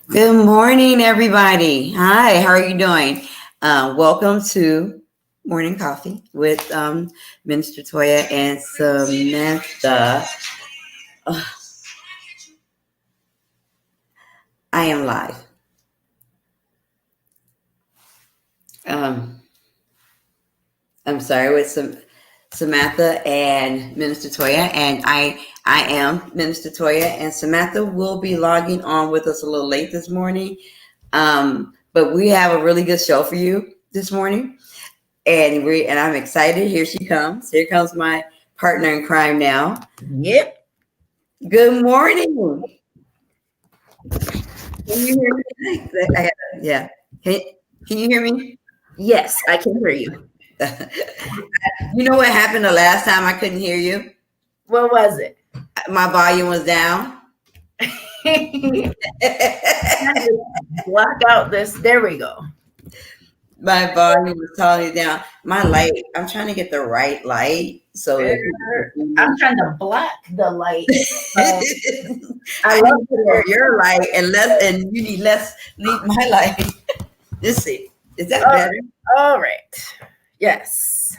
Good morning, everybody. Hi, how are you doing? Welcome to Morning Coffee with Minister Toya and Samantha. Uh, I am live. Um, I'm sorry, with Samantha and Minister Toya, and I am Minister Toya, and Samantha will be logging on with us a little late this morning. But we have a really good show for you this morning. And I'm excited. Here she comes. Here comes my partner in crime now. Yep. Good morning. Can you hear me? Yeah. Can you hear me? Yes, I can hear you. You know what happened the last time I couldn't hear you? What was it? My volume was down. Block out this. There we go. My volume was totally down. My light, I'm trying to get the right light. So I'm trying to block the light. I love your light and you need leave my light. Let's see. Is that better? All right. Yes.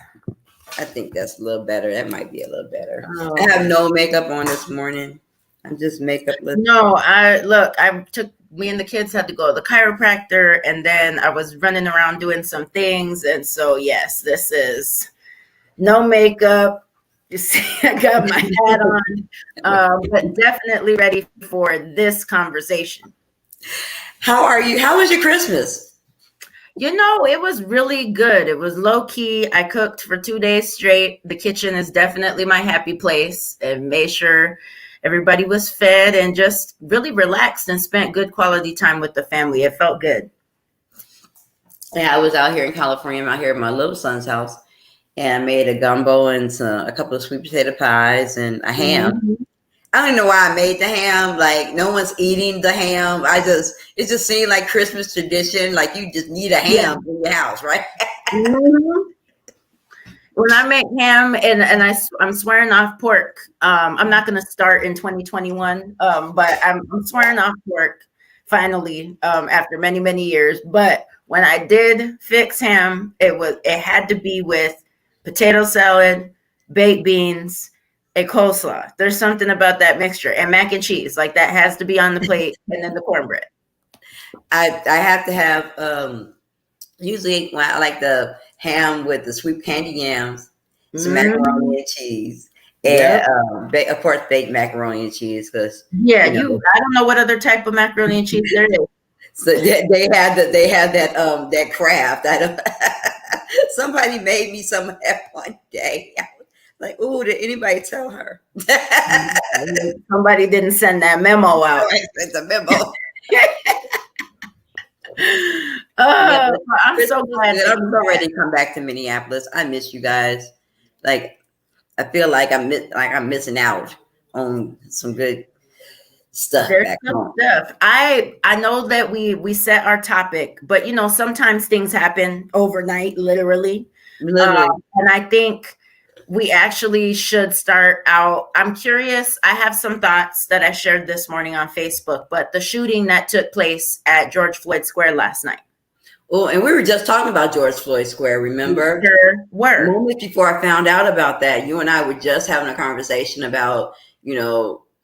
I think that's a little better. That might be a little better. I have no makeup on this morning. I'm just makeupless. No, me and the kids had to go to the chiropractor, and then I was running around doing some things. And so, yes, this is no makeup. You see, I got my hat on, but definitely ready for this conversation. How are you? How was your Christmas? It was really good. It was low key. I cooked for 2 days straight. The kitchen is definitely my happy place, and made sure everybody was fed and just really relaxed and spent good quality time with the family. It felt good. Yeah, I was out here in California. I'm out here at my little son's house, and I made a gumbo and a couple of sweet potato pies and a ham. Mm-hmm. I don't know why I made the ham. Like, no one's eating the ham. It just seemed like Christmas tradition. Like, you just need a ham in your house, right? Mm-hmm. When I make ham and I'm swearing off pork. I'm not going to start in 2021, but I'm swearing off pork finally after many, many years. But when I did fix ham, it had to be with potato salad, baked beans, a coleslaw. There's something about that mixture, and mac and cheese. Like, that has to be on the plate, and then the cornbread. I have to have usually when I like the ham with the sweet candy yams, some macaroni and cheese, and of course baked macaroni and cheese. Because I don't know what other type of macaroni and cheese there is. So they had that craft. Somebody made me some of that one day. I was like, "Ooh, did anybody tell her?" Somebody didn't send that memo out. I sent the memo. I'm so glad. I'm so ready to come back to Minneapolis. I miss you guys. Like, I feel like I'm missing out on some good stuff. There's some stuff. I know that we set our topic, but sometimes things happen overnight, literally. And I think we actually should start out. I'm curious. I have some thoughts that I shared this morning on Facebook, but the shooting that took place at George Floyd Square last night. Oh, and we were just talking about George Floyd Square, remember? We sure were. Moments before I found out about that, you and I were just having a conversation about,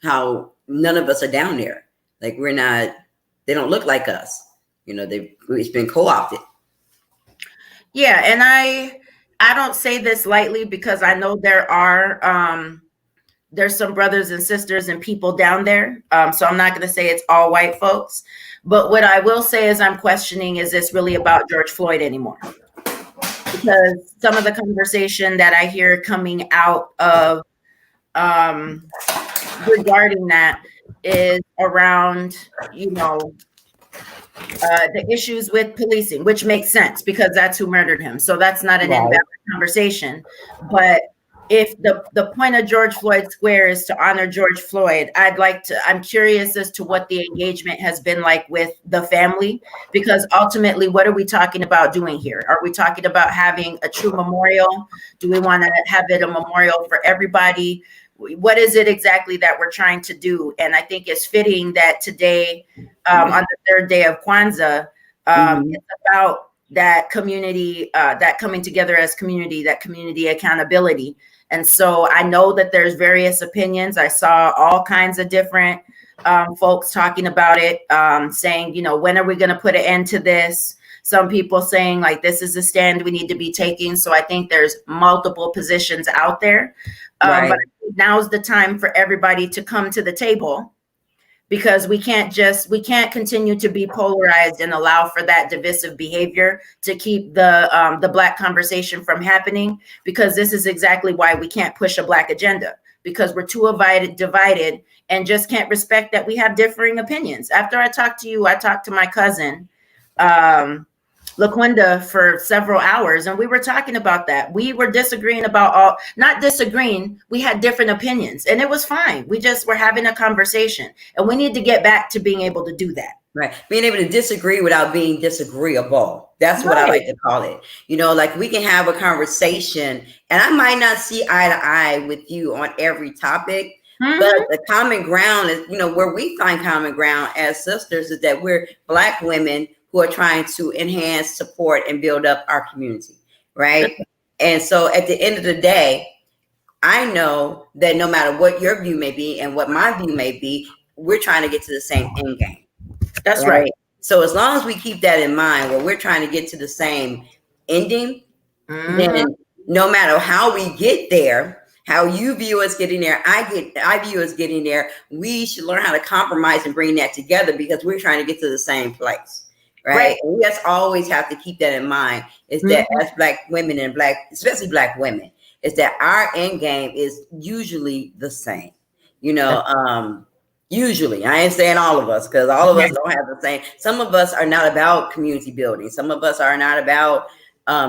how none of us are down there. Like, they don't look like us. It's been co-opted. Yeah, and I don't say this lightly, because I know there's some brothers and sisters and people down there. So I'm not going to say it's all white folks. But what I will say is I'm questioning, is this really about George Floyd anymore? Because some of the conversation that I hear coming out of regarding that is around, the issues with policing, which makes sense because that's who murdered him. So that's not an invalid conversation. But if the point of George Floyd Square is to honor George Floyd, I'm curious as to what the engagement has been like with the family, because ultimately, what are we talking about doing here? Are we talking about having a true memorial? Do we want to have it a memorial for everybody? what is it exactly that we're trying to do? And I think it's fitting that today, on the third day of Kwanzaa, it's about that community, that coming together as community, that community accountability. And so I know that there's various opinions. I saw all kinds of different folks talking about it, saying, when are we going to put an end to this? Some people saying like, this is a stand we need to be taking. So I think there's multiple positions out there. Right. But now's the time for everybody to come to the table, because we can't continue to be polarized and allow for that divisive behavior to keep the Black conversation from happening, because this is exactly why we can't push a Black agenda, because we're too divided and just can't respect that we have differing opinions. After I talked to you, I talked to my cousin, LaQuinda, for several hours, and we were talking about that. We were disagreeing about not disagreeing, we had different opinions, and it was fine. We just were having a conversation, and we need to get back to being able to do that. Right. Being able to disagree without being disagreeable. That's what I like to call it. Like we can have a conversation, and I might not see eye to eye with you on every topic, but the common ground is, where we find common ground as sisters is that we're Black women who are trying to enhance, support, and build up our community, right? And so at the end of the day, I know that no matter what your view may be and what my view may be, we're trying to get to the same end game. That's right. So as long as we keep that in mind, where we're trying to get to the same ending, then no matter how we get there, how you view us getting there, I view us getting there, we should learn how to compromise and bring that together, because we're trying to get to the same place. Right. And we just always have to keep that in mind, is that as Black women and especially Black women, is that our end game is usually the same. Usually, I ain't saying all of us, because all of us don't have the same. Some of us are not about community building. Some of us are not about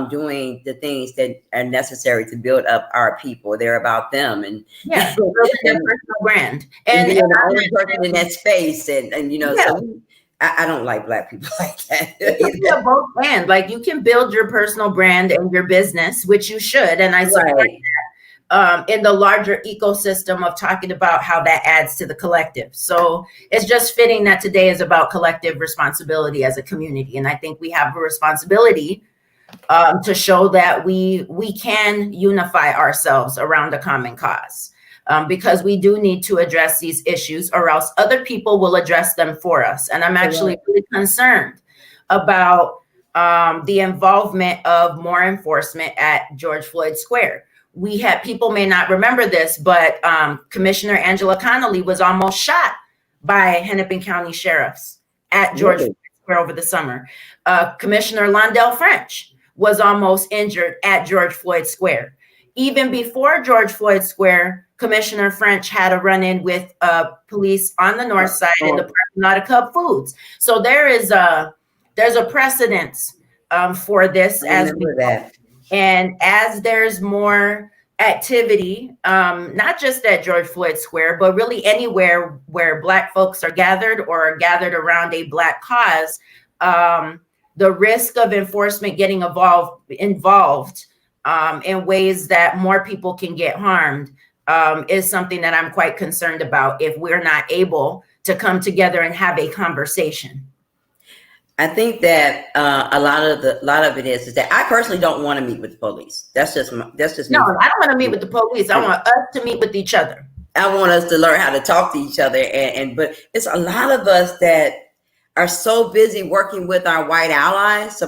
doing the things that are necessary to build up our people. They're about them and building their personal brand and being the only person in that space. And so I don't like Black people like that. Both and like, you can build your personal brand and your business, which you should, and I support that, in the larger ecosystem of talking about how that adds to the collective. So it's just fitting that today is about collective responsibility as a community, and I think we have a responsibility to show that we can unify ourselves around a common cause. Because we do need to address these issues, or else other people will address them for us. And I'm actually really concerned about the involvement of more enforcement at George Floyd Square. We had, people may not remember this, but Commissioner Angela Connolly was almost shot by Hennepin County sheriffs at George Floyd Square over the summer. Commissioner Londell French was almost injured at George Floyd Square. Even before George Floyd Square, Commissioner French had a run-in with police on the north side in the parking lot of Cub Foods. So there's a precedence for this, and as there's more activity, not just at George Floyd Square, but really anywhere where Black folks are gathered or are gathered around a Black cause, the risk of enforcement getting involved in ways that more people can get harmed is something that I'm quite concerned about if we're not able to come together and have a conversation. I think that a lot of it is that I personally don't want to meet with the police. That's just me. No, I don't want to meet with the police. I want us to meet with each other. I want us to learn how to talk to each other, but it's a lot of us that are so busy working with our white allies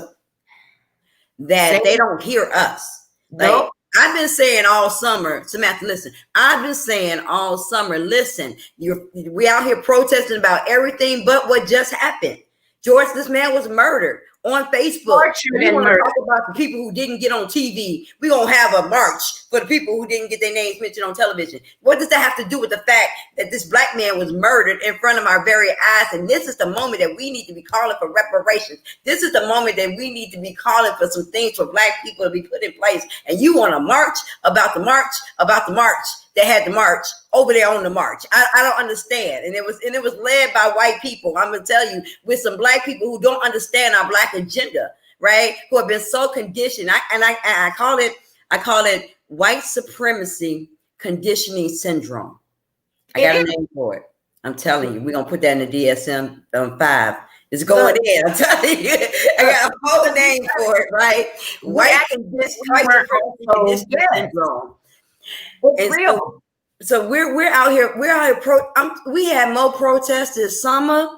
that they don't hear us. Nope. I've been saying all summer, Samantha, listen, I've been saying all summer, listen, we out here protesting about everything but what just happened. George, this man was murdered on Facebook. We want to talk about the people who didn't get on TV. We're going to have a march for the people who didn't get their names mentioned on television. What does that have to do with the fact that this Black man was murdered in front of our very eyes? And this is the moment that we need to be calling for reparations. This is the moment that we need to be calling for some things for Black people to be put in place. And you want to march about the march that had the march over there on the march. I don't understand. And it was led by white people. I'm gonna tell you, with some Black people who don't understand our Black agenda, right? Who have been so conditioned. I call it white supremacy conditioning syndrome. I It got a is. name for it. I'm telling you, we're gonna put that in the DSM-5. It's going in. I'm telling you, I got a whole name for it, right? White supremacy Also, conditioning yes, syndrome. it's And real. so we're out here. We had more protests this summer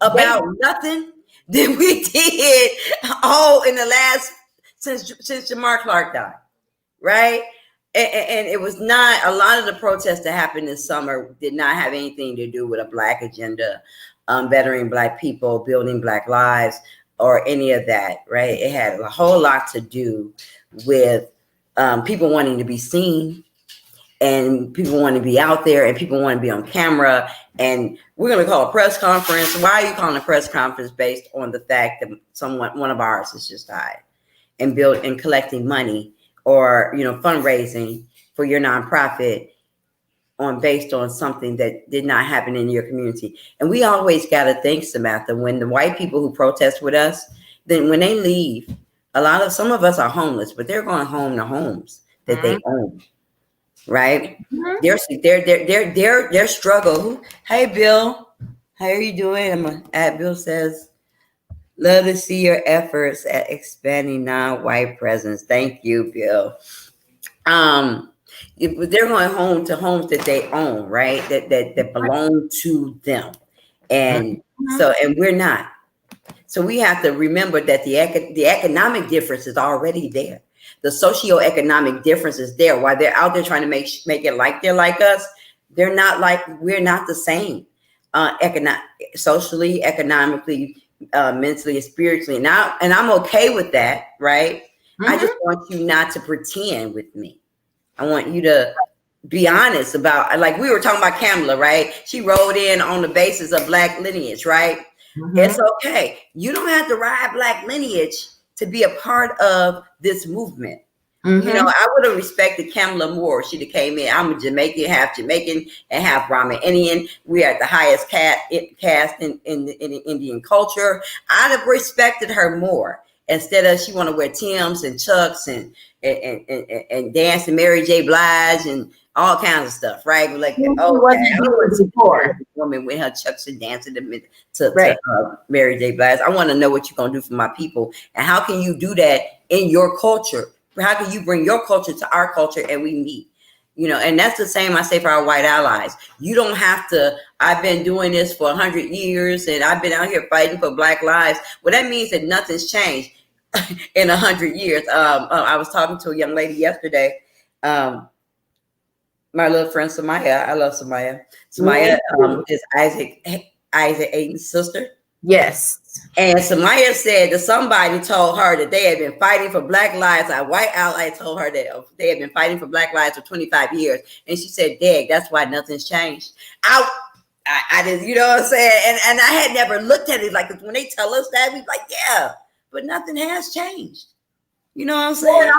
about nothing than we did all in the last since Jamar Clark died, right? And it was not a lot of the protests that happened this summer did not have anything to do with a Black agenda, bettering Black people, building Black lives, or any of that, right? It had a whole lot to do with people wanting to be seen, and people want to be out there, and people want to be on camera. And we're going to call a press conference. Why are you calling a press conference? Based on the fact that one of ours has just died, and collecting money, or fundraising for your nonprofit based on something that did not happen in your community. And we always got to think, Samantha, when the white people who protest with us, then when they leave, some of us are homeless, but they're going home to homes that they own. Right? Their struggle. Hey, Bill, how are you doing? Bill says, love to see your efforts at expanding non-white presence. Thank you, Bill. They're going home to homes that they own, right? That belong to them, and we're not. So we have to remember that the economic difference is already there. The socioeconomic difference is there. While they're out there trying to make it like they're like us, we're not the same. Socially, economically, mentally, and spiritually. And I'm okay with that, right? I just want you not to pretend with me. I want you to be honest about, like we were talking about Kamala, right? She rode in on the basis of Black lineage, right? It's okay. You don't have to ride Black lineage to be a part of this movement. I would have respected Kamala more. She'd have came in. I'm a Jamaican, half Jamaican and half Brahmin Indian. We are the highest caste in the Indian culture. I'd have respected her more. Instead of she want to wear Timbs and Chucks and dance to Mary J. Blige and all kinds of stuff, right? Like, woman with her Chucks and dancing to Mary J. Blige. I want to know what you're gonna do for my people, and how can you do that in your culture? How can you bring your culture to our culture and we meet? And that's the same I say for our white allies. You don't have to, I've been doing this for 100 years and I've been out here fighting for Black lives. Well, that means that nothing's changed in 100 years. I was talking to a young lady yesterday, my little friend Samaya. I love Samaya. Samaya is Isaac Aiden's sister. Yes. And Samaya said that somebody told her that they had been fighting for Black lives. A white ally told her that they had been fighting for Black lives for 25 years. And she said, Dag, that's why nothing's changed. I did, you know what I'm saying? And I had never looked at it like, when they tell us that, we like, yeah, but nothing has changed. You know what I'm saying? Well,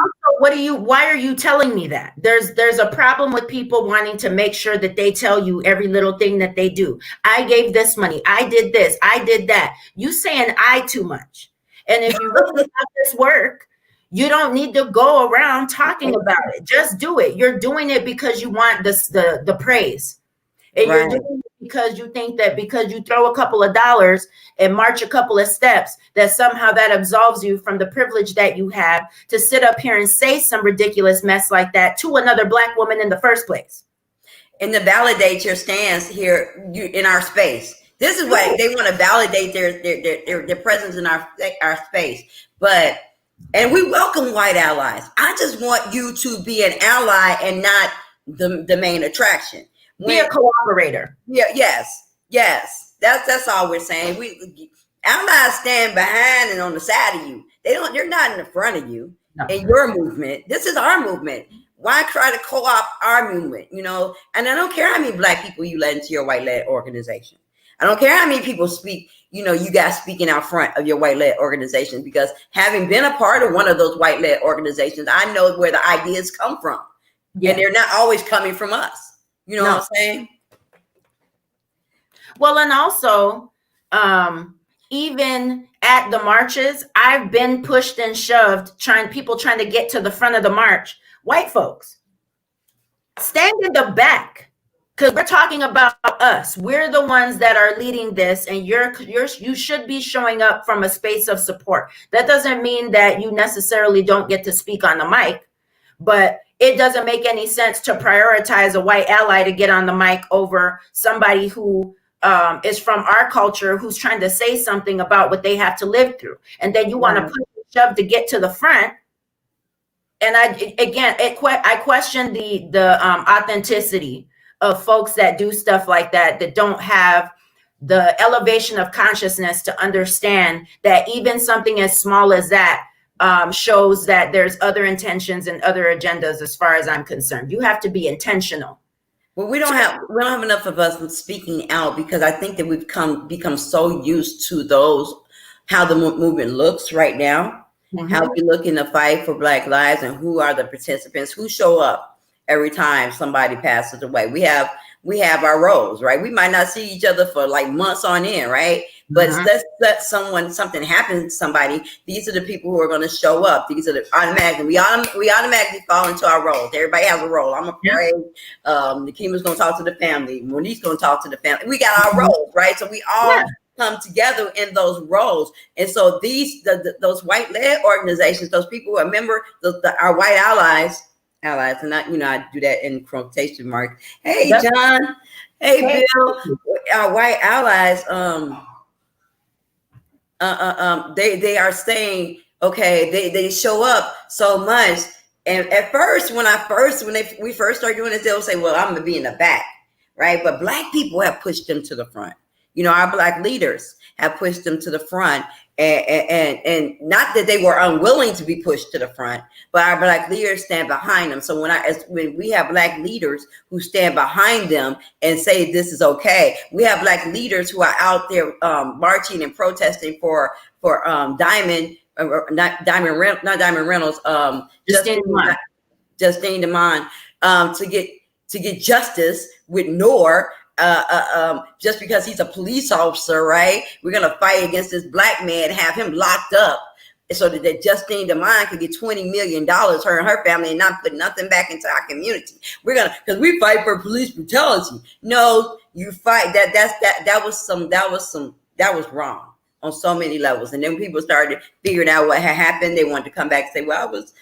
also, why are you telling me that? There's a problem with people wanting to make sure that they tell you every little thing that they do. I gave this money. I did this. I did that. You saying I too much. And if you really have this work, you don't need to go around talking about it. Just do it. You're doing it because you want the praise. And you're doing it because you think that because you throw a couple of dollars and march a couple of steps, that somehow that absolves you from the privilege that you have to sit up here and say some ridiculous mess like that to another Black woman in the first place. And to validate your stance here in our space. This is why they want to validate their presence in our space. And we welcome white allies. I just want you to be an ally and not the main attraction. Be a collaborator. Yeah, yes. That's all we're saying. We allies stand behind and on the side of you. They're not in the front of you. In your movement. This is our movement. Why try to co-opt our movement? And I don't care how many Black people you let into your white-led organization. I don't care how many people speak, you guys speaking out front of your white-led organization, because having been a part of one of those white-led organizations, I know where the ideas come from. Yes. And they're not always coming from us. You know what I'm saying? Well, and also, even at the marches, I've been pushed and shoved, people trying to get to the front of the march. White folks. stand in the back, because we're talking about us. We're the ones that are leading this, and you should be showing up from a space of support. That doesn't mean that you necessarily don't get to speak on the mic, but it doesn't make any sense to prioritize a white ally to get on the mic over somebody who is from our culture, who's trying to say something about what they have to live through, and then you want to push and shove to get to the front. And I question the authenticity of folks that do stuff like that, that don't have the elevation of consciousness to understand that even something as small as that shows that there's other intentions and other agendas. As far as I'm concerned, you have to be intentional. Well, we don't have enough of us speaking out, because I think that we've become so used to how the movement looks right now. Mm-hmm. How we look in the fight for Black lives, and who are the participants, who show up every time somebody passes away. We have our roles, right? We might not see each other for like months on end, right? But let something happen to somebody. These are the people who are going to show up. These are the we automatically fall into our roles. Everybody has a role. I'm afraid. Nakima's going to talk to the family. Monique's going to talk to the family. We got our roles, right? So we all come together in those roles. And so those white led organizations, those people who are our white allies, and I do that in quotation marks. Hey, John. Hey, Bill. Our white allies, they are saying, okay, they show up so much. And at first, when we first started doing this, they'll say, well, I'm gonna be in the back, right? But Black people have pushed them to the front. Our Black leaders have pushed them to the front, and not that they were unwilling to be pushed to the front, but our Black leaders stand behind them. So when we have Black leaders who stand behind them and say this is okay, we have Black leaders who are out there marching and protesting for Diamond Reynolds, Justine Demond, to get justice with Noor. Just because he's a police officer, right? We're gonna fight against this Black man, have him locked up, so that Justine Demond could get $20 million, her and her family, and not put nothing back into our community. Because we fight for police brutality. No, you fight that was wrong on so many levels. And then people started figuring out what had happened. They wanted to come back and say, well, I was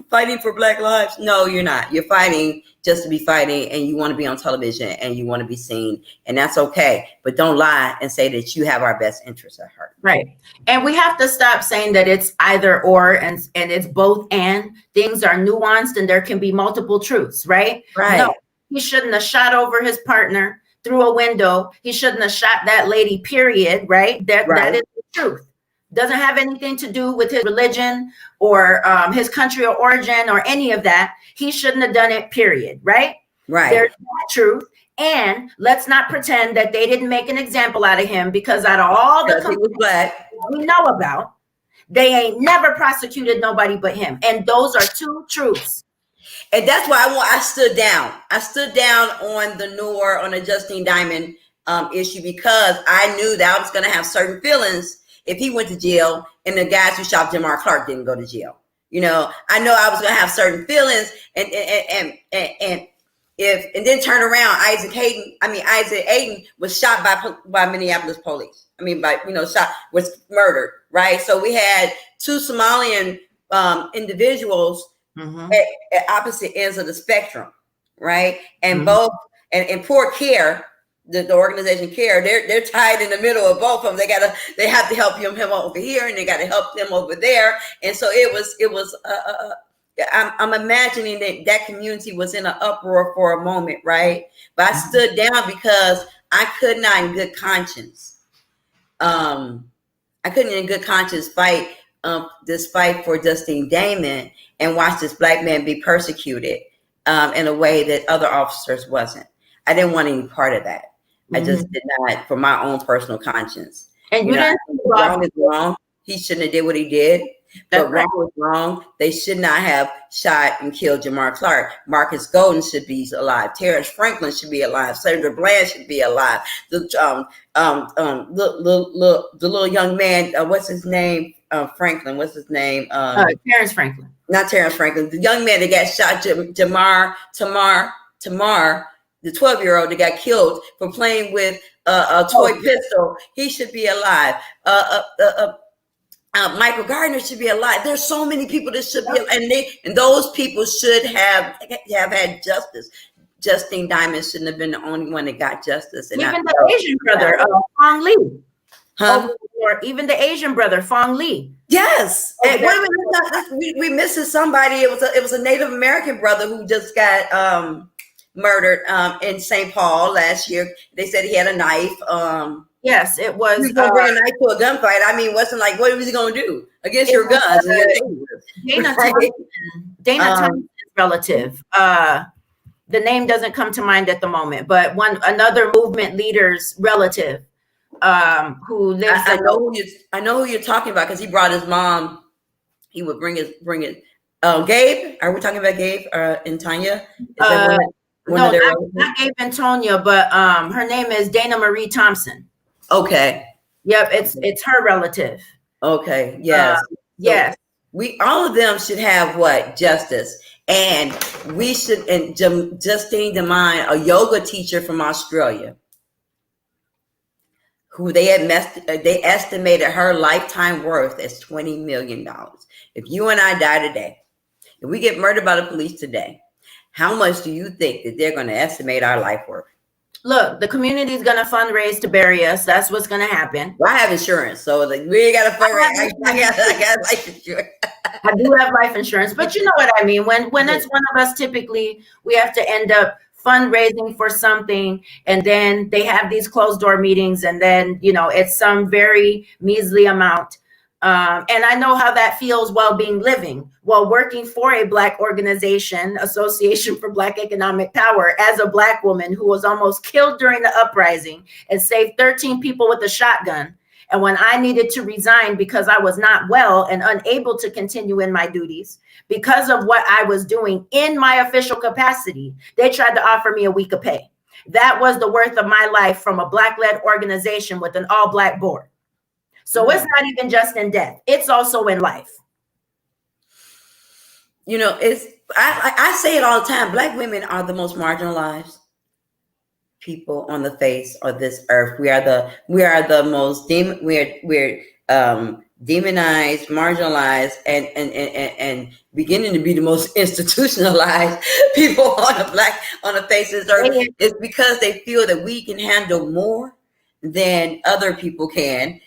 fighting for Black lives. No, you're not. You're fighting just to be fighting, and you want to be on television and you want to be seen, and that's okay. But don't lie and say that you have our best interests at heart. Right. And we have to stop saying that it's either or and it's both and. Things are nuanced, and there can be multiple truths, right? Right. No, he shouldn't have shot over his partner through a window. He shouldn't have shot that lady, period, right? That is the truth. Doesn't have anything to do with his religion or his country of origin or any of that. He shouldn't have done it, period, right? Right. There's that truth. And let's not pretend that they didn't make an example out of him, because out of all the we know about, they ain't never prosecuted nobody but him. And those are two truths. And that's why I stood down. I stood down on the Justine Diamond issue, because I knew that I was going to have certain feelings if he went to jail and the guys who shot Jamar Clark didn't go to jail. I know I was going to have certain feelings, and then turn around. Isaac Aiden was shot by Minneapolis police. Was murdered, right? So we had two Somalian individuals at opposite ends of the spectrum, right? And both, and poor CARE, the organization CARE, they're tied in the middle of both of them. They have to help him over here, and they got to help them over there. And so it was I'm imagining that community was in an uproar for a moment, right? But I stood down because I could not in good conscience. I couldn't in good conscience fight this fight for Justine Damon and watch this Black man be persecuted in a way that other officers wasn't. I didn't want any part of that. I just did not, for my own personal conscience. And wrong is wrong. He shouldn't have did what he did. But wrong was wrong. They should not have shot and killed Jamar Clark. Marcus Golden should be alive. Terrence Franklin should be alive. Senator Bland should be alive. The little young man, what's his name? Franklin. What's his name? Terrence Franklin. Not Terrence Franklin. The young man that got shot, Tamar Tamar, the 12-year-old that got killed for playing with a toy pistol, he should be alive. Michael Gardner should be alive. There's so many people that should be, and those people should have had justice. Justine Diamond shouldn't have been the only one that got justice. And even the Asian brother, Fong Lee. Huh? Or even the Asian brother, Fong Lee. Yes. And we missing somebody. It was a Native American brother who just got murdered in St. Paul last year. They said he had a knife. Yes, it was. He was going to bring a knife to a gunfight. I mean, wasn't like, what was he going to do against your guns? Dana Thompson's relative. The name doesn't come to mind at the moment, but another movement leader's relative who lives. I know who you're talking about because he brought his mom. He would bring it. Gabe, are we talking about Gabe and Tanya? No, not Gabe and Tonya, but her name is Dana Marie Thompson. Okay. Yep, it's her relative. Okay. Yes. Yes. We all of them should have justice, and we should. And Justine Diamond, a yoga teacher from Australia, who they estimated her lifetime worth as $20 million. If you and I die today, if we get murdered by the police today, how much do you think that they're going to estimate our life worth? Look, the community is going to fundraise to bury us. That's what's going to happen. Well, I have insurance, so we ain't got to fundraise. I got life insurance. I do have life insurance, but you know what I mean. When it's one of us, typically we have to end up fundraising for something, and then they have these closed door meetings, and then it's some very measly amount. And I know how that feels while working for a Black organization, Association for Black Economic Power, as a Black woman who was almost killed during the uprising and saved 13 people with a shotgun. And when I needed to resign because I was not well and unable to continue in my duties because of what I was doing in my official capacity, they tried to offer me a week of pay. That was the worth of my life from a Black-led organization with an all-Black board. So it's not even just in death. It's also in life. I say it all the time. Black women are the most marginalized people on the face of this earth. We are the most we're demonized, marginalized, and beginning to be the most institutionalized people on the face of this earth. It's because they feel that we can handle more than other people can.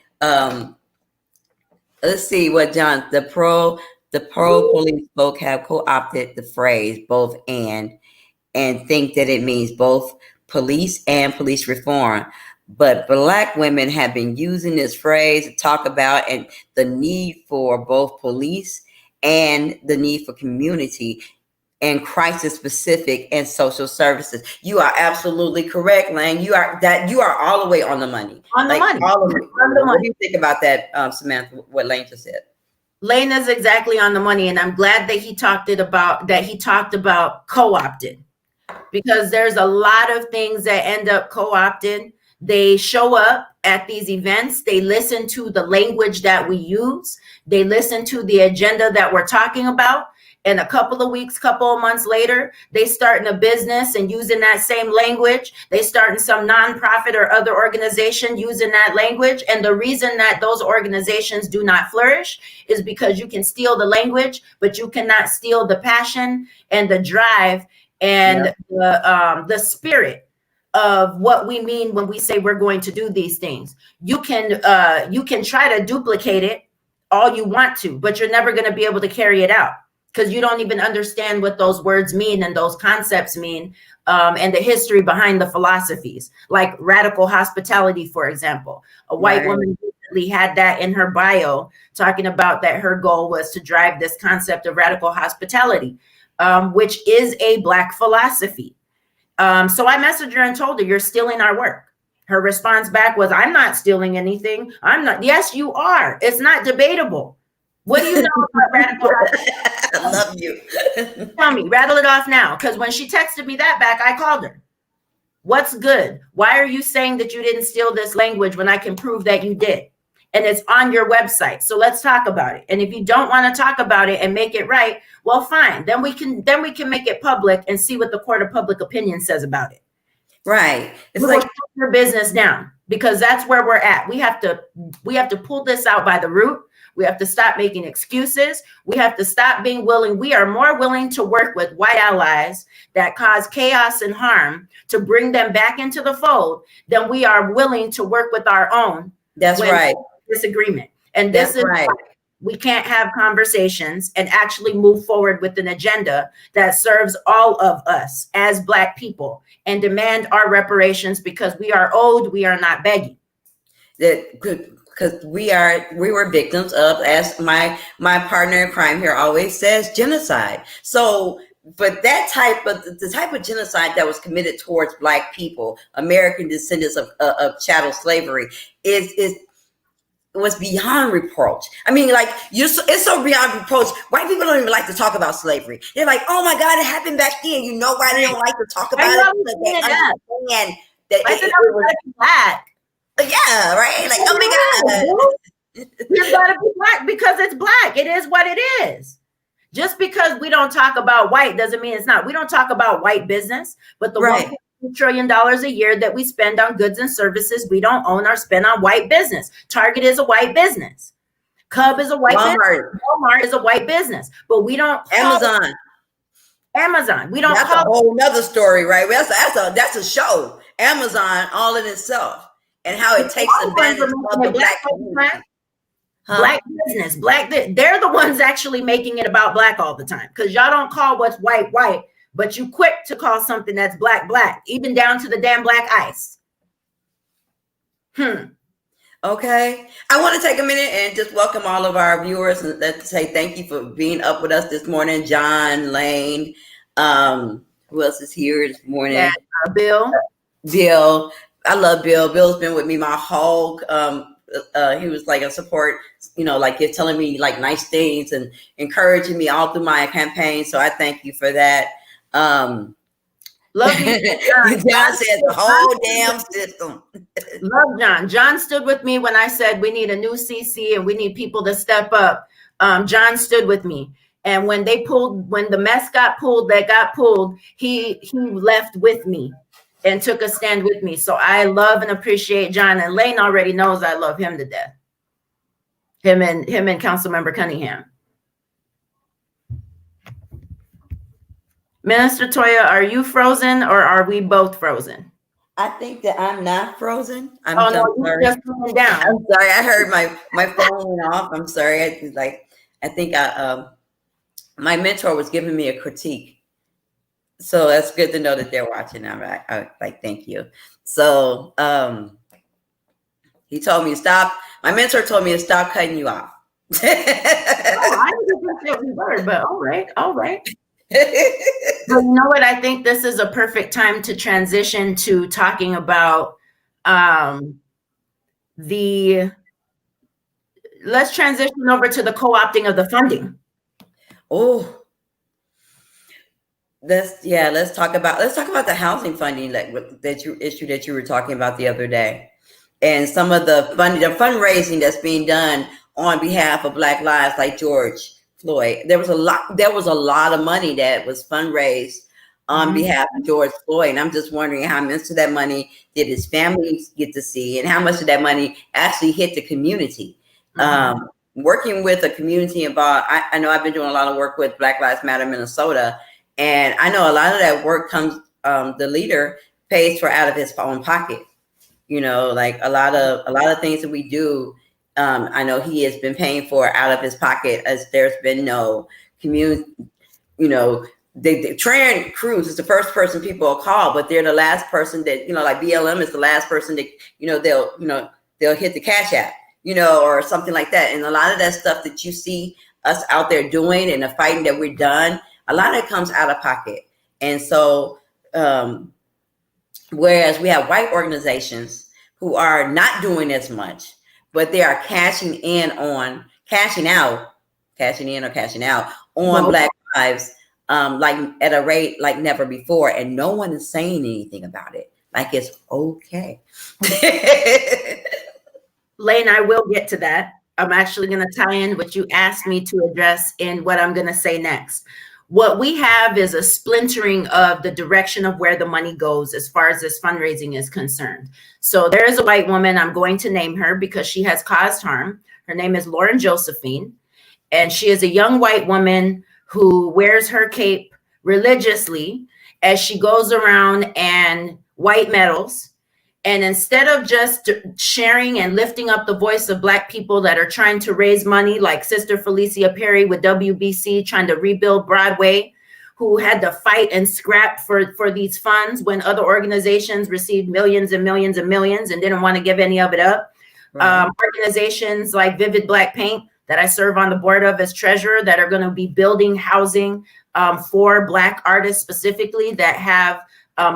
Let's see what the pro police folk have co-opted the phrase both and think that it means both police and police reform. But Black women have been using this phrase to talk about and the need for both police and the need for community and crisis specific and social services. You are absolutely correct, Lane. You are all the way on the money. On the money. All of it. What do you think about that, Samantha, what Lane just said? Lane is exactly on the money, and I'm glad that he talked about co-opted, because there's a lot of things that end up co-opted. They show up at these events. They listen to the language that we use. They listen to the agenda that we're talking about. And a couple of months later, they start in a business and using that same language. They start in some nonprofit or other organization using that language. And the reason that those organizations do not flourish is because you can steal the language, but you cannot steal the passion and the drive and the spirit of what we mean when we say we're going to do these things. You can try to duplicate it all you want to, but you're never going to be able to carry it out, because you don't even understand what those words mean and those concepts mean, and the history behind the philosophies, like radical hospitality, for example. A white woman recently had that in her bio, talking about that her goal was to drive this concept of radical hospitality, which is a Black philosophy. So I messaged her and told her, "You're stealing our work." Her response back was, "I'm not stealing anything. I'm not." Yes, you are. It's not debatable. What do you know about radical hospitality? I love you. Tell me, rattle it off now. Because when she texted me that back, I called her. What's good? Why are you saying that you didn't steal this language when I can prove that you did? and it's on your website. So let's talk about it. And if you don't want to talk about it and make it right, well, fine. Then we can make it public and see what the court of public opinion says about it. Right. It's we like shut your business down, because that's where we're at. We have to pull this out by the root. We have to stop making excuses. We have to stop being willing. We are more willing to work with white allies that cause chaos and harm to bring them back into the fold than we are willing to work with our own. That's right. Disagreement. And this is right. We can't have conversations and actually move forward with an agenda that serves all of us as Black people and demand our reparations, because we are owed, we are not begging. That because we were victims of, as my partner in crime here always says, genocide. So, but the type of genocide that was committed towards Black people, American descendants of chattel slavery, was beyond reproach. I mean, like, it's so beyond reproach. White people don't even like to talk about slavery. They're like, oh my God, it happened back then. You know why they don't like to talk about it? Because they understand that it was Black. Yeah, right. Like, oh my God. It's gotta be Black because it's Black. It is what it is. Just because we don't talk about white doesn't mean it's not. We don't talk about white business, but the $1.2 trillion a year that we spend on goods and services we don't own or spend on white business. Target is a white business. Cub is a white business. Walmart is a white business. But we don't. Amazon. We don't. That's a whole nother story, right? That's a show. Amazon, all in itself. And how it takes advantage of the Black community. Black business, they're the ones actually making it about Black all the time, because y'all don't call what's white, but you quick to call something that's Black, even down to the damn black ice. Okay. I want to take a minute and just welcome all of our viewers and let's say thank you for being up with us this morning. John, Lane, who else is here this morning? Yeah, Bill. I love Bill. Bill's been with me my whole, he was like a support, like he's telling me like nice things and encouraging me all through my campaign. So I thank you for that. Love you. John said the whole damn system. Love John. John stood with me when I said we need a new CC and we need people to step up. John stood with me. And when the mess got pulled, he left with me and took a stand with me. So I love and appreciate John, and Lane already knows I love him to death. Him and Councilmember Cunningham. Minister Toya, are you frozen or are we both frozen? I think that I'm not frozen. I'm just going down. I'm sorry. I heard my phone went off. I'm sorry. I think my mentor was giving me a critique. So that's good to know that they're watching. I thank you. So he told me to stop. My mentor told me to stop cutting you off. I didn't think every word, but all right. But you know what? I think this is a perfect time to transition to talking about let's transition over to the co-opting of the funding. Oh. Let's talk about the housing funding that you were talking about the other day, and some of the fundraising that's being done on behalf of Black lives, like George Floyd. There was a lot of money that was fundraised on behalf of George Floyd, and I'm just wondering how much of that money did his family get to see, and how much of that money actually hit the community. Working with a community involved, I know I've been doing a lot of work with Black Lives Matter Minnesota. And I know a lot of that work comes, the leader pays for out of his own pocket. Like a lot of things that we do, I know he has been paying for out of his pocket, as there's been no community, the Tran Cruz is the first person people will call, but they're the last person that, like BLM is the last person that, they'll hit the cash app, or something like that. And a lot of that stuff that you see us out there doing and the fighting that we're done, a lot of it comes out of pocket. And so, whereas we have white organizations who are not doing as much, but they are cashing out on Black lives, like at a rate like never before. And no one is saying anything about it. Like it's okay. Lane, I will get to that. I'm actually going to tie in what you asked me to address in what I'm going to say next. What we have is a splintering of the direction of where the money goes as far as this fundraising is concerned. So there is a white woman, I'm going to name her because she has caused harm. Her name is Lauren Josephine, and she is a young white woman who wears her cape religiously as she goes around and white medals. And instead of just sharing and lifting up the voice of Black people that are trying to raise money, like Sister Felicia Perry with WBC trying to rebuild Broadway, who had to fight and scrap for these funds when other organizations received millions and millions and millions and didn't want to give any of it up. Right. Organizations like Vivid Black Paint that I serve on the board of as treasurer that are going to be building housing for Black artists specifically that have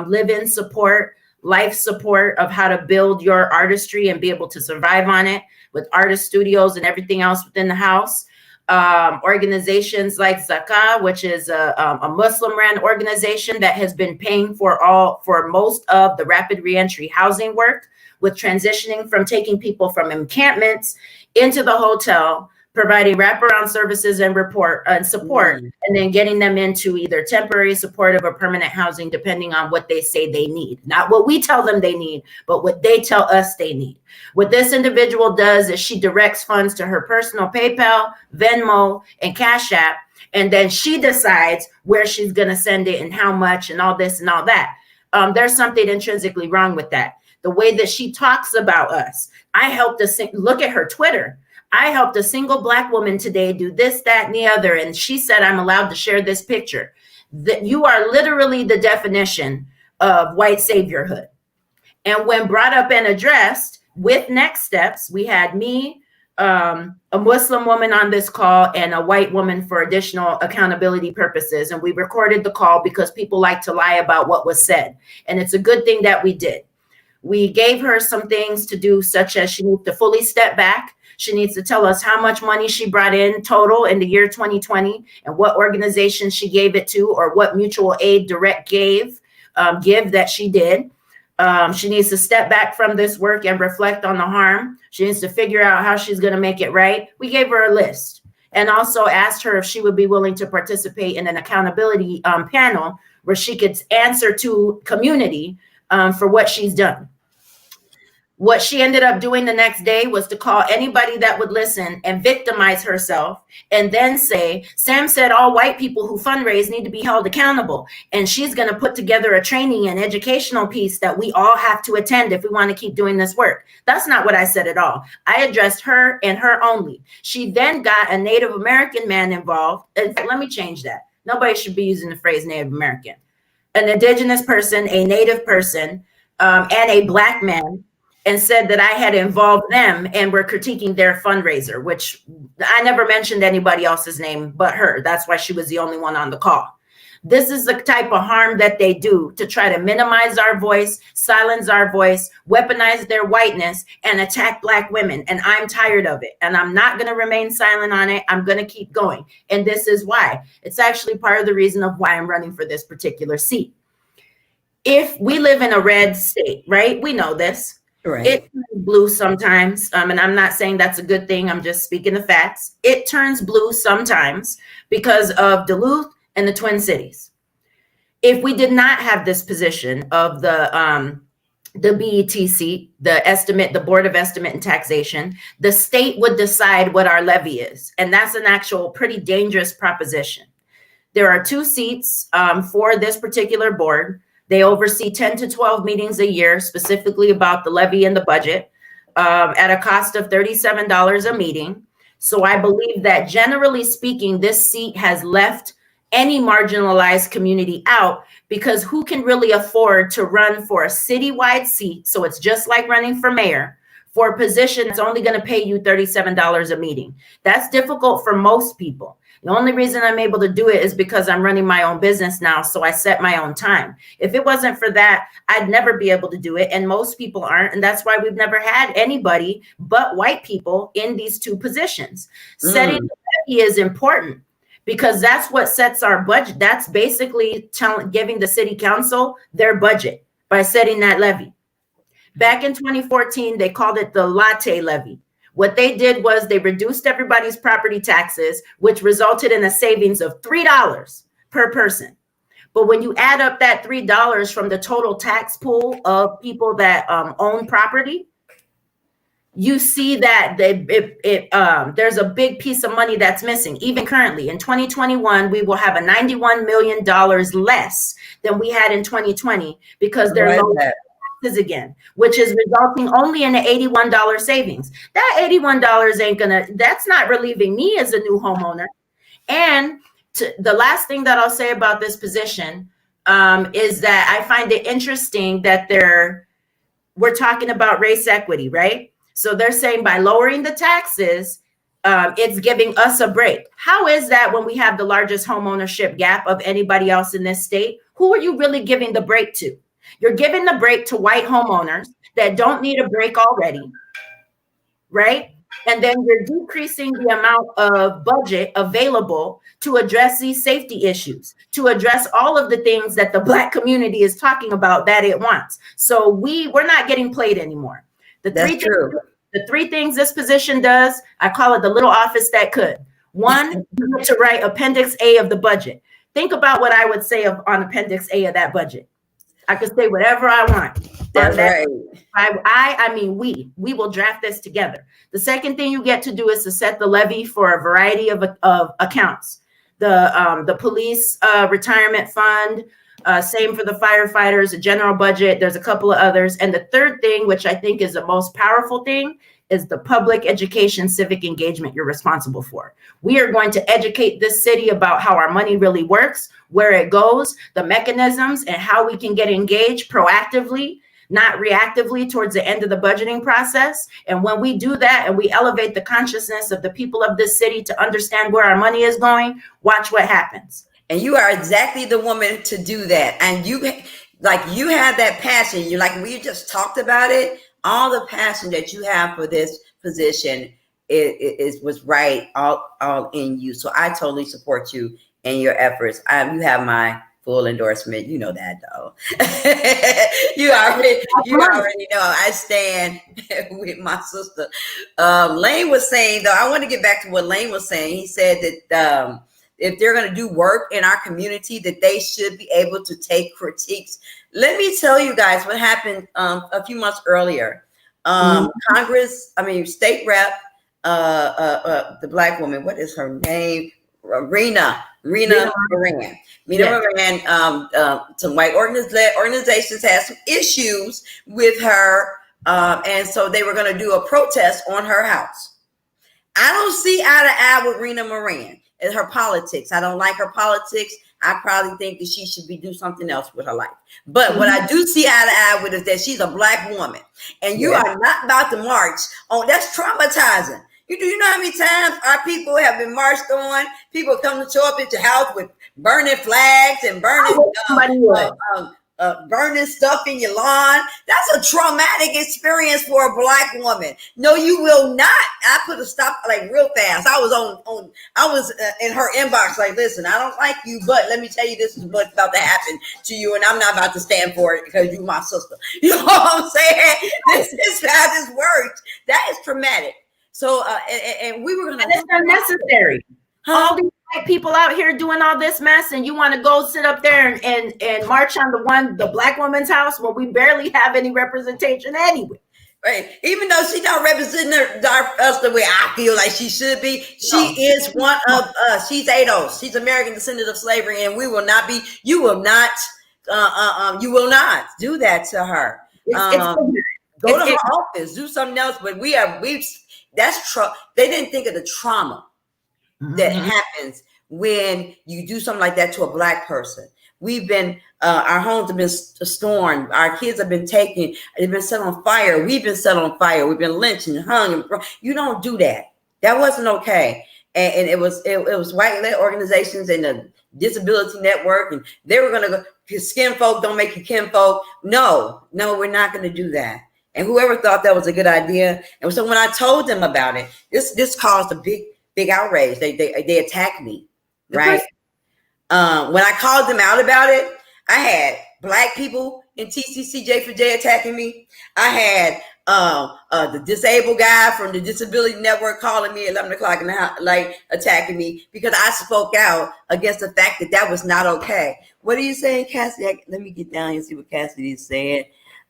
live-in support, life support of how to build your artistry and be able to survive on it with artist studios and everything else within the house. Organizations like Zakah, which is a Muslim-run organization that has been paying for most of the rapid reentry housing work, with transitioning from taking people from encampments into the hotel, providing wraparound services and support, and then getting them into either temporary, supportive, or permanent housing, depending on what they say they need. Not what we tell them they need, but what they tell us they need. What this individual does is she directs funds to her personal PayPal, Venmo, and Cash App, and then she decides where she's going to send it and how much and all this and all that. There's something intrinsically wrong with that. The way that she talks about us. I helped look at her Twitter. I helped a single Black woman today do this, that, and the other. And she said, I'm allowed to share this picture. That you are literally the definition of white saviorhood. And when brought up and addressed with next steps, we had me, a Muslim woman on this call, and a white woman for additional accountability purposes. And we recorded the call because people like to lie about what was said. And it's a good thing that we did. We gave her some things to do, such as she needs to fully step back. She needs to tell us how much money she brought in total in the year 2020 and what organization she gave it to, or what mutual aid direct give that she did. She needs to step back from this work and reflect on the harm. She needs to figure out how she's going to make it right. We gave her a list and also asked her if she would be willing to participate in an accountability panel where she could answer to community for what she's done. What she ended up doing the next day was to call anybody that would listen and victimize herself, and then say, Sam said all white people who fundraise need to be held accountable. And she's going to put together a training and educational piece that we all have to attend if we want to keep doing this work. That's not what I said at all. I addressed her and her only. She then got a Native American man involved. Let me change that. Nobody should be using the phrase Native American. An indigenous person, a Native person, and a Black man, and said that I had involved them and were critiquing their fundraiser, which I never mentioned anybody else's name but her. That's why she was the only one on the call. This is the type of harm that they do to try to minimize our voice, silence our voice, weaponize their whiteness, and attack Black women. And I'm tired of it. And I'm not going to remain silent on it. I'm going to keep going. And this is why. It's actually part of the reason of why I'm running for this particular seat. If we live in a red state, right? We know this. Right. It turns blue sometimes, and I'm not saying that's a good thing. I'm just speaking the facts. It turns blue sometimes because of Duluth and the Twin Cities. If we did not have this position of the BET seat, the Board of Estimate and Taxation, the state would decide what our levy is, and that's an actual pretty dangerous proposition. There are 2 seats for this particular board. They oversee 10 to 12 meetings a year, specifically about the levy and the budget, at a cost of $37 a meeting. So I believe that generally speaking, this seat has left any marginalized community out, because who can really afford to run for a citywide seat? So it's just like running for mayor, for a position that's only going to pay you $37 a meeting. That's difficult for most people. The only reason I'm able to do it is because I'm running my own business now, so I set my own time. If it wasn't for that, I'd never be able to do it, and most people aren't, and that's why we've never had anybody but white people in these 2 positions. Setting the levy is important because that's what sets our budget. That's basically giving the city council their budget by setting that levy. Back in 2014, they called it the latte levy. What they did was they reduced everybody's property taxes, which resulted in a savings of $3 per person. But when you add up that $3 from the total tax pool of people that own property, you see that there's a big piece of money that's missing. Even currently in 2021, we will have a $91 million less than we had in 2020 because they're low taxes again, which is resulting only in an $81 savings. That $81 that's not relieving me as a new homeowner. And the last thing that I'll say about this position is that I find it interesting that we're talking about race equity, right? So they're saying by lowering the taxes, it's giving us a break. How is that when we have the largest homeownership gap of anybody else in this state? Who are you really giving the break to? You're giving the break to white homeowners that don't need a break already, right? And then you're decreasing the amount of budget available to address these safety issues, to address all of the things that the Black community is talking about that it wants. So we're not getting played anymore. The three things this position does, I call it the little office that could. One, to write Appendix A of the budget. Think about what I would say on Appendix A of that budget. I could say whatever I want. That's right. I mean, we will draft this together. The second thing you get to do is to set the levy for a variety of accounts. The police retirement fund, same for the firefighters, the general budget. There's a couple of others. And the third thing, which I think is the most powerful thing, is the public education, civic engagement you're responsible for. We are going to educate this city about how our money really works, where it goes, the mechanisms, and how we can get engaged proactively, not reactively towards the end of the budgeting process. And when we do that and we elevate the consciousness of the people of this city to understand where our money is going, watch what happens. And you are exactly the woman to do that. And you have that passion. We just talked about it. All the passion that you have for this position was right all in you. So I totally support you in your efforts. You have my full endorsement. You know that, though. you already know I stand with my sister. Lane was saying, though, I want to get back to what Lane was saying. He said that if they're going to do work in our community, that they should be able to take critiques. Let me tell you guys what happened a few months earlier. State rep, the Black woman, what is her name? Rena Moran. Some white organizations had some issues with her, and so they were going to do a protest on her house. I don't see eye to eye with Rena Moran and her politics. I don't like her politics. I probably think that she should do something else with her life. But what I do see eye to eye with is that she's a Black woman, and you are not about to march on. That's traumatizing. You know how many times our people have been marched on? People come to show up at your house with burning flags and burning stuff in your lawn. That's a traumatic experience for a Black woman. No, you will not. I put a stop real fast. I was in her inbox listen, I don't like you, but let me tell you, this is what's about to happen to you, and I'm not about to stand for it because you're my sister. You know what I'm saying? This is how this works. That is traumatic. So, and we were going to. And it's unnecessary. All these white people out here doing all this mess, and you want to go sit up there and march on the Black woman's house where we barely have any representation anyway. Right. Even though she's not representing us the way I feel like she should be, she is one of us. She's ADOS. She's American descendant of slavery, and you will not do that to her. Go to her office, do something else. But they didn't think of the trauma that happens when you do something like that to a Black person. We've been, our homes have been stormed. Our kids have been taken. They've been set on fire. We've been set on fire. We've been lynched and hung. You don't do that. That wasn't okay. And it was white-led organizations and the Disability Network, and they were going to go, skin folk don't make you kin folk. No, we're not going to do that. And whoever thought that was a good idea. And so when I told them about it, this caused a big outrage. They attacked me, right? When I called them out about it, I had Black people in TCCJ for J attacking me. I had the disabled guy from the Disability Network calling me at 11 o'clock in the house, like attacking me because I spoke out against the fact that that was not okay. What are you saying, Cassidy? Let me get down and see what Cassidy is saying.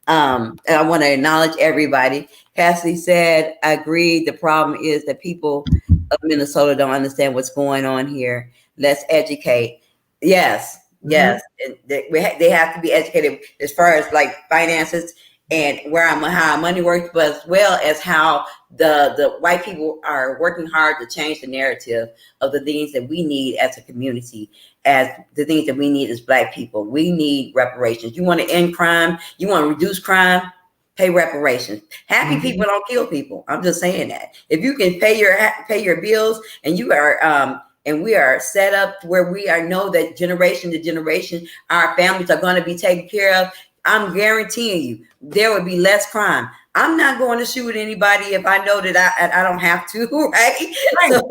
And I want to acknowledge everybody. Cassidy said, I agree. The problem is that people of Minnesota don't understand what's going on here. Let's educate. Yes, yes. They have to be educated as far as like finances and how money works, but as well as how the white people are working hard to change the narrative of the things that we need as a community, as the things that we need as Black people. We need reparations. You want to end crime? You want to reduce crime? Pay reparations. Happy people don't kill people. I'm just saying that. If you can pay your bills and you are and we are set up where we are know that generation to generation our families are going to be taken care of, I'm guaranteeing you there would be less crime. I'm not going to shoot anybody if I know that I don't have to, right? So,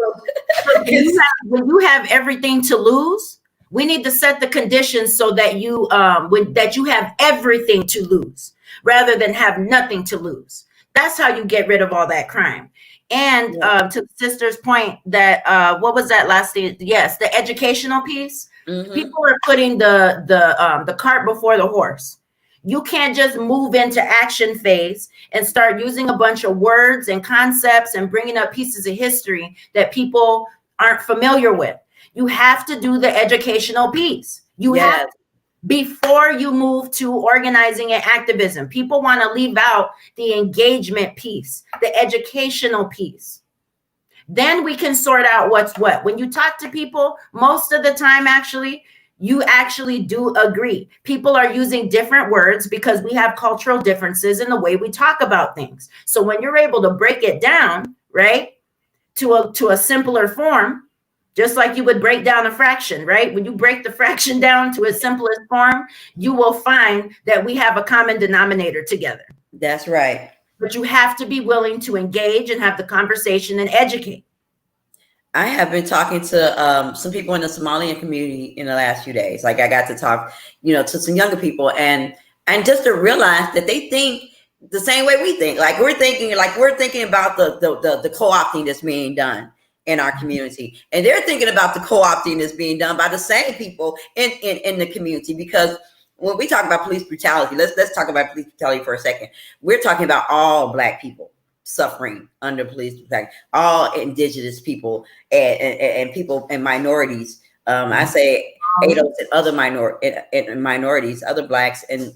when you have everything to lose, we need to set the conditions so that you that you have everything to lose rather than have nothing to lose. That's how you get rid of all that crime. And to the sister's point that what was that last thing? Yes, the educational piece. People are putting the cart before the horse. You can't just move into action phase and start using a bunch of words and concepts and bringing up pieces of history that people aren't familiar with. You have to do the educational piece. You have to, before you move to organizing and activism. People want to leave out the engagement piece, the educational piece. Then we can sort out what's what. When you talk to people, most of the time, actually, you actually do agree. People are using different words because we have cultural differences in the way we talk about things. So when you're able to break it down, right, to a simpler form, just like you would break down a fraction, right? When you break the fraction down to its simplest form, you will find that we have a common denominator together. That's right. But you have to be willing to engage and have the conversation and educate. I have been talking to some people in the Somalian community in the last few days. Like I got to talk, to some younger people and just to realize that they think the same way we think. Like we're thinking about the co-opting that's being done in our community. And they're thinking about the co-opting that's being done by the same people in the community. Because when we talk about police brutality, let's talk about police brutality for a second. We're talking about all Black people suffering under police brutality, all indigenous people and people and minorities. I say ADOS and other minorities, other Blacks and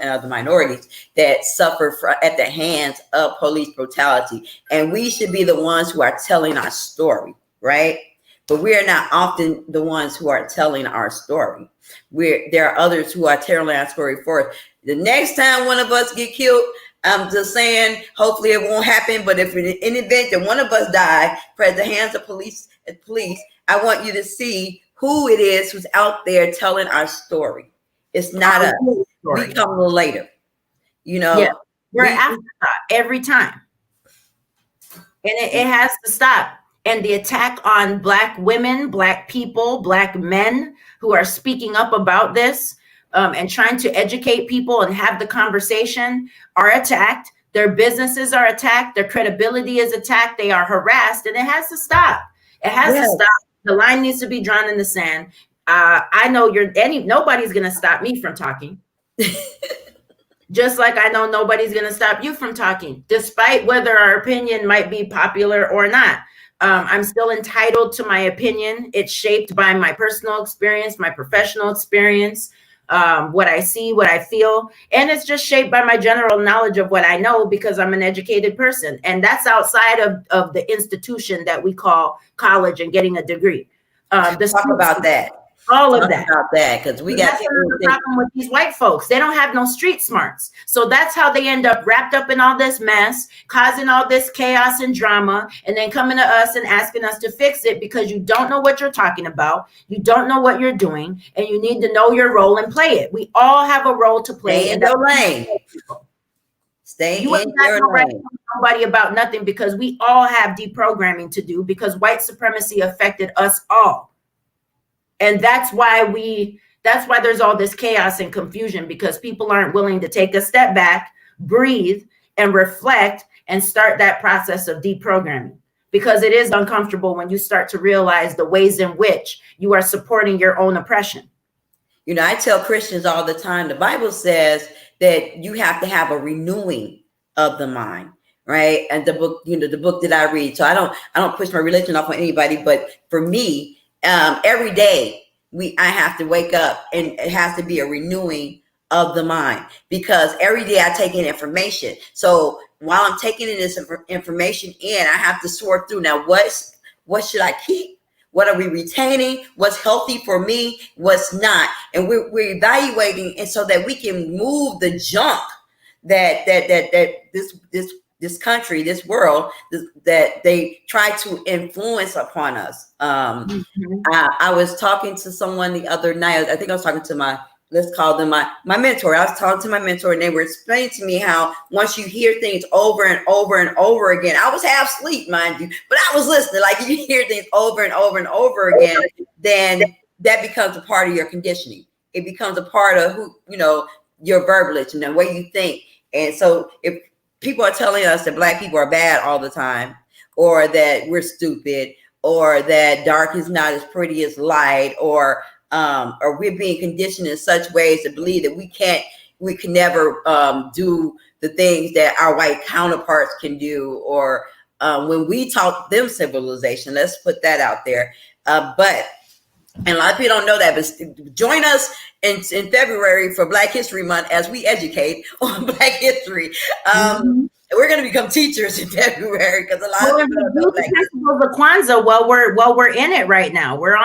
other minorities that suffer at the hands of police brutality. And we should be the ones who are telling our story, right? But we are not often the ones who are telling our story. There are others who are telling our story for us. The next time one of us get killed, I'm just saying, hopefully it won't happen. But if in an event that one of us die at the hands of police, I want you to see who it is who's out there telling our story. It's not us. We come a little later. Yeah, we're an afterthought every time. And it has to stop. And the attack on Black women, Black people, Black men who are speaking up about this and trying to educate people and have the conversation are attacked. Their businesses are attacked. Their credibility is attacked. They are harassed, and it has to stop. It has to stop. The line needs to be drawn in the sand. I know nobody's going to stop me from talking. Just like I know nobody's going to stop you from talking, despite whether our opinion might be popular or not. I'm still entitled to my opinion. It's shaped by my personal experience, my professional experience, what I see, what I feel. And it's just shaped by my general knowledge of what I know because I'm an educated person. And that's outside of the institution that we call college and getting a degree. Talk about that. All of that. About that, because we got the problem with these white folks. They don't have no street smarts. So that's how they end up wrapped up in all this mess, causing all this chaos and drama, and then coming to us and asking us to fix it because you don't know what you're talking about. You don't know what you're doing, and you need to know your role and play it. We all have a role to play. Stay in your lane. Stay in your lane. Nobody about nothing because we all have deprogramming to do because white supremacy affected us all. And that's why That's why there's all this chaos and confusion, because people aren't willing to take a step back, breathe, and reflect and start that process of deprogramming. Because it is uncomfortable when you start to realize the ways in which you are supporting your own oppression. You know, I tell Christians all the time, the Bible says that you have to have a renewing of the mind, right? And the book, you know, the book that I read. So I don't push my religion off on anybody, but for me, every day I have to wake up, and it has to be a renewing of the mind, because every day I take in information. So while I'm taking in this information in, I have to sort through, now what should I keep? What are we retaining? What's healthy for me? What's not? And we're evaluating, and so that we can move the junk that this country, this world, that they try to influence upon us. I was talking to someone the other night. I think I was talking to let's call them my mentor. I was talking to my mentor, and they were explaining to me how once you hear things over and over and over again, I was half asleep, mind you, but I was listening. Like, you hear things over and over and over again, then that becomes a part of your conditioning. It becomes a part of who, you know, your verbiage and the way you think. And so if people are telling us that Black people are bad all the time, or that we're stupid, or that dark is not as pretty as light, or we're being conditioned in such ways to believe that we can never do the things that our white counterparts can do, or when we taught them civilization, let's put that out there. And a lot of people don't know that, but join us in February for Black History Month as we educate on Black history. We're going to become teachers in February, because a lot of people don't know Black history. The Kwanzaa, while we're in it right now, we're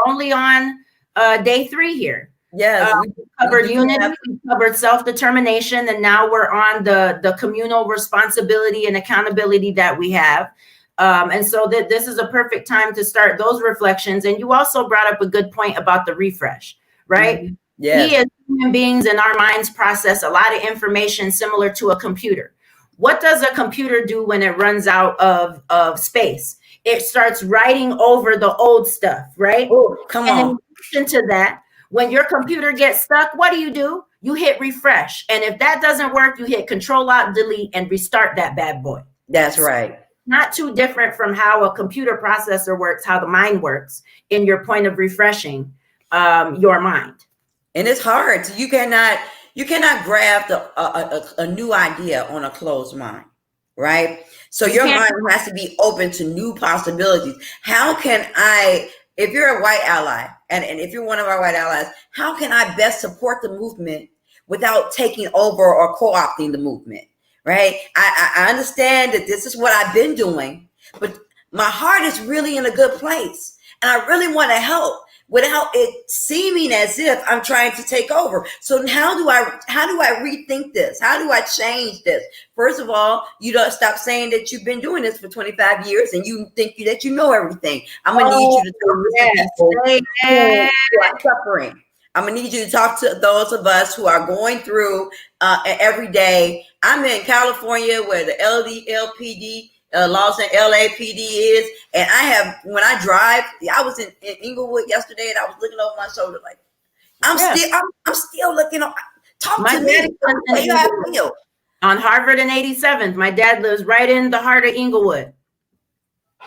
only on day 3 here. Yes, we covered unity, we covered self-determination, and now we're on the communal responsibility and accountability that we have. And so this is a perfect time to start those reflections. And you also brought up a good point about the refresh, right? Mm-hmm. Yes. We as human beings in our minds process a lot of information similar to a computer. What does a computer do when it runs out of space? It starts writing over the old stuff, right? Oh, come on. In addition to that, when your computer gets stuck, what do? You hit refresh. And if that doesn't work, you hit Control-Alt-Delete and restart that bad boy. That's right. Not too different from how a computer processor works, how the mind works in your point of refreshing your mind. And it's hard. You cannot graft a new idea on a closed mind, right? So your mind has to be open to new possibilities. How can I, if you're a white ally, and if you're one of our white allies, how can I best support the movement without taking over or co-opting the movement, right? I understand that this is what I've been doing, but my heart is really in a good place, and I really want to help without it seeming as if I'm trying to take over. So how do I rethink this? How do I change this? First of all, you don't stop saying that you've been doing this for 25 years and you think that you know everything. I'm gonna need you to talk to people who are suffering. I'm gonna need you to talk to those of us who are going through every day. I'm in California where the LPD, Los Angeles LAPD is, and when I drive, I was in Inglewood yesterday, and I was looking over my shoulder like, I'm still looking up. Talk to me. On Harvard and 87th, my dad lives right in the heart of Inglewood,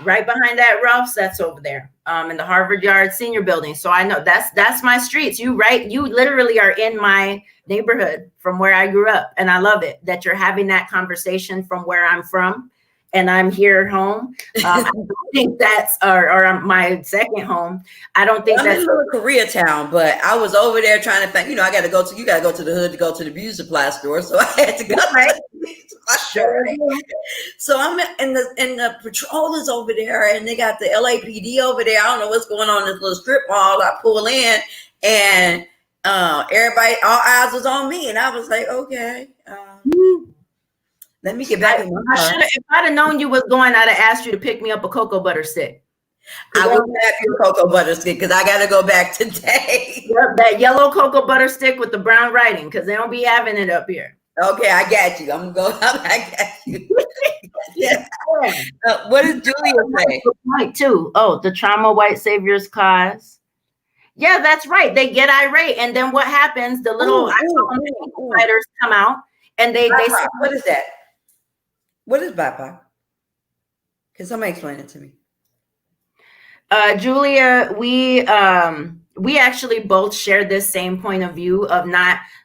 right behind that Ralph's that's over there, in the Harvard Yard Senior Building. So I know that's my streets. You literally are in my neighborhood from where I grew up, and I love it that you're having that conversation from where I'm from. And I'm here home. I don't think that's or my second home. I don't think that's in little Koreatown, but I was over there trying to think. You know, you got to go to the hood to go to the beauty supply store, so I had to go. Right. To the beauty supply store. So I'm in the patrol is over there, and they got the LAPD over there. I don't know what's going on in this little strip mall. I pull in, and everybody, all eyes was on me, and I was like, okay. Let me get back in my car. If I'd have known you was going, I'd have asked you to pick me up a cocoa butter stick. I will have your cocoa butter stick because I got to go back today. Yep, that yellow cocoa butter stick with the brown writing, because they don't be having it up here. Okay, I got you. I'm going. I got you. Yes. What is Julia saying? White too. Oh, the trauma white saviors cause. Yeah, that's right. They get irate, and then what happens? The little fighters come out, and they BIPOC. What is that? What is BIPOC? Can somebody explain it to me? Julia, we actually both share this same point of view of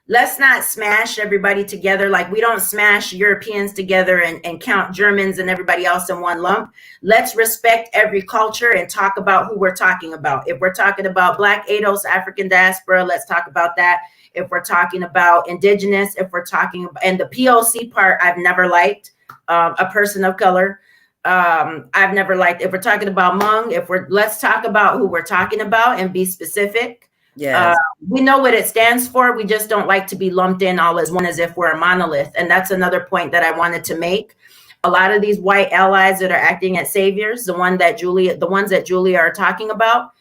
let's not smash everybody together. Like, we don't smash Europeans together and count Germans and everybody else in one lump. Let's respect every culture and talk about who we're talking about. If we're talking about Black ADOS, African diaspora, let's talk about that. If we're talking about indigenous, if we're talking about, and the POC part, I've never liked, a person of color. I've never liked, if we're talking about Hmong, let's talk about who we're talking about and be specific. Yeah. We know what it stands for. We just don't like to be lumped in all as one, as if we're a monolith. And that's another point that I wanted to make. A lot of these white allies that are acting as saviors, the ones that Julia are talking about,